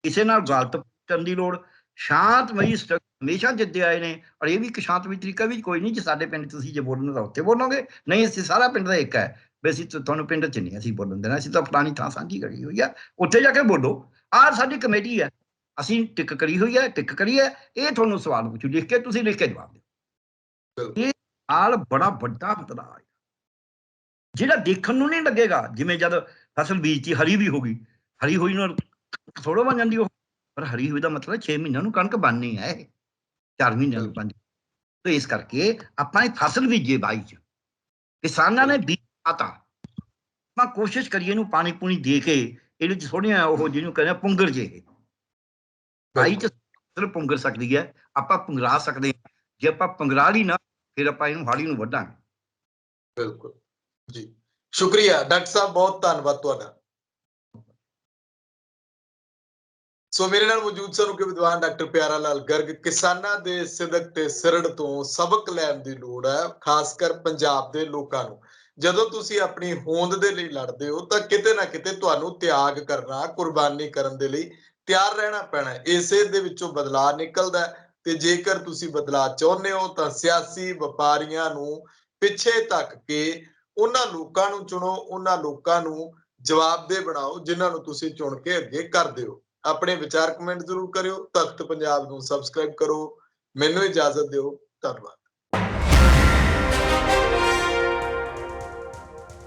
ਕਿਸੇ ਨਾਲ ਗਲਤ ਕਰਨ ਦੀ ਲੋੜ, ਸ਼ਾਂਤਮਈ ਹਮੇਸ਼ਾ ਜਿੱਦੇ ਆਏ ਨੇ। ਔਰ ਇਹ ਵੀ ਇੱਕ ਸ਼ਾਂਤਮਈ ਤਰੀਕਾ ਵੀ ਕੋਈ ਨਹੀਂ, ਜੇ ਸਾਡੇ ਪਿੰਡ ਤੁਸੀਂ ਜੇ ਬੋਲਣਾ ਤਾਂ ਉੱਥੇ ਬੋਲੋਗੇ, ਨਹੀਂ ਅਸੀਂ ਸਾਰਾ ਪਿੰਡ ਦਾ ਇੱਕ ਹੈ, ਵੀ ਅਸੀਂ ਤੁਹਾਨੂੰ ਪਿੰਡ 'ਚ ਨਹੀਂ ਅਸੀਂ ਬੋਲਣ ਦੇਣਾ, ਅਸੀਂ ਤਾਂ ਫਲਾਣੀ ਥਾਂ ਸਾਂਝੀ ਕਰੀ ਹੋਈ ਆ, ਉੱਥੇ ਜਾ ਕੇ ਬੋਲੋ, ਆਹ ਸਾਡੀ ਕਮੇਟੀ ਹੈ, ਅਸੀਂ ਟਿਕ ਕਰੀ ਹੋਈ ਹੈ, ਟਿਕ ਕਰੀ ਹੈ, ਇਹ ਤੁਹਾਨੂੰ ਸਵਾਲ ਪੁੱਛੂ, ਲਿਖ ਕੇ ਤੁਸੀਂ ਲਿਖ ਕੇ ਜਵਾਬ ਦਿਓ। ਇਹ ਨਾਲ ਬੜਾ ਵੱਡਾ ਅੰਤਰਾ ਹੈ, ਜਿਹੜਾ ਦੇਖਣ ਨੂੰ ਨਹੀਂ ਲੱਗੇਗਾ। ਜਿਵੇਂ ਜਦ ਫਸਲ ਬੀਜਤੀ, ਹਰੀ ਵੀ ਹੋ ਗਈ, ਹਰੀ ਹੋਈ ਨੂੰ ਥੋੜ੍ਹਾ ਬਣ ਜਾਂਦੀ ਉਹ, ਪਰ ਹਰੀ ਹੋਈ ਦਾ ਮਤਲਬ 6 ਮਹੀਨਿਆਂ ਨੂੰ ਕਣਕ ਬਣਨੀ ਹੈ, 4 ਮਹੀਨਿਆਂ ਨੂੰ ਬਣ। ਤੇ ਇਸ ਕਰਕੇ ਆਪਾਂ ਇਹ ਫਸਲ ਬੀਜੇ ਬਾਈ 'ਚ, ਕਿਸਾਨਾਂ ਨੇ ਬੀਜ ਪਾਤਾ, ਆਪਾਂ ਕੋਸ਼ਿਸ਼ ਕਰੀਏ ਇਹਨੂੰ ਪਾਣੀ ਪੂਣੀ ਦੇ ਕੇ, ਇਹਦੇ 'ਚ ਥੋੜ੍ਹੀਆਂ ਉਹ ਜਿਹਨੂੰ ਕਹਿੰਦੇ ਪੁੰਗਰ ਜੇ, ਬਾਈ 'ਚ ਫਸਲ ਪੁੰਗਰ ਸਕਦੀ ਹੈ, ਆਪਾਂ ਪੁੰਗਰਾ ਸਕਦੇ ਹਾਂ। ਜੇ ਆਪਾਂ ਪੁੰਗਰਾ ਲਈ ਨਾ, ਫਿਰ ਆਪਾਂ ਇਹਨੂੰ ਹਾੜੀ ਨੂੰ ਵੱਢਾਂਗੇ। ਬਿਲਕੁਲ ਜੀ, ਸ਼ੁਕਰੀਆ ਡਾਕਟਰ ਸਾਹਿਬ, ਬਹੁਤ ਧੰਨਵਾਦ ਤੁਹਾਡਾ। ਸੋ ਮੇਰੇ ਨਾਲ ਮੌਜੂਦ ਸਨ ਕਿ ਵਿਦਵਾਨ ਡਾਕਟਰ ਪਿਆਰਾ ਲਾਲ ਗਰਗ। ਕਿਸਾਨਾਂ ਦੇ ਸਿਦਕ ਤੇ ਸਿਰੜ ਤੋਂ ਸਬਕ ਲੈਣ ਦੀ ਲੋੜ ਹੈ, ਖਾਸ ਕਰ ਪੰਜਾਬ ਦੇ ਲੋਕਾਂ ਨੂੰ। ਜਦੋਂ ਤੁਸੀਂ ਆਪਣੀ ਹੋਂਦ ਦੇ ਲਈ ਲੜਦੇ ਹੋ ਤਾਂ ਕਿਤੇ ਨਾ ਕਿਤੇ ਤੁਹਾਨੂੰ ਤਿਆਗ ਕਰਨਾ, ਕੁਰਬਾਨੀ ਕਰਨ ਦੇ ਲਈ ਤਿਆਰ ਰਹਿਣਾ ਪੈਣਾ। ਇਸੇ ਦੇ ਵਿੱਚੋਂ ਬਦਲਾਅ ਨਿਕਲਦਾ ਹੈ, ਤੇ ਜੇਕਰ ਤੁਸੀਂ ਬਦਲਾਅ ਚਾਹੁੰਦੇ ਹੋ ਤਾਂ ਸਿਆਸੀ ਵਪਾਰੀਆਂ ਨੂੰ ਪਿੱਛੇ ਧੱਕ ਕੇ ਉਹਨਾਂ ਲੋਕਾਂ ਨੂੰ ਚੁਣੋ, ਉਹਨਾਂ ਲੋਕਾਂ ਨੂੰ ਜਵਾਬਦੇਹ ਬਣਾਓ ਜਿਨ੍ਹਾਂ ਨੂੰ ਤੁਸੀਂ ਚੁਣ ਕੇ ਅੱਗੇ ਕਰਦੇ ਹੋ। ਆਪਣੇ ਵਿਚਾਰ ਕਮੈਂਟ ਜ਼ਰੂਰ ਕਰਿਓ। ਤਖਤ ਪੰਜਾਬ ਨੂੰ ਸਬਸਕ੍ਰਾਈਬ ਕਰੋ। ਮੈਨੂੰ ਇਜਾਜ਼ਤ ਦਿਓ। ਧੰਨਵਾਦ।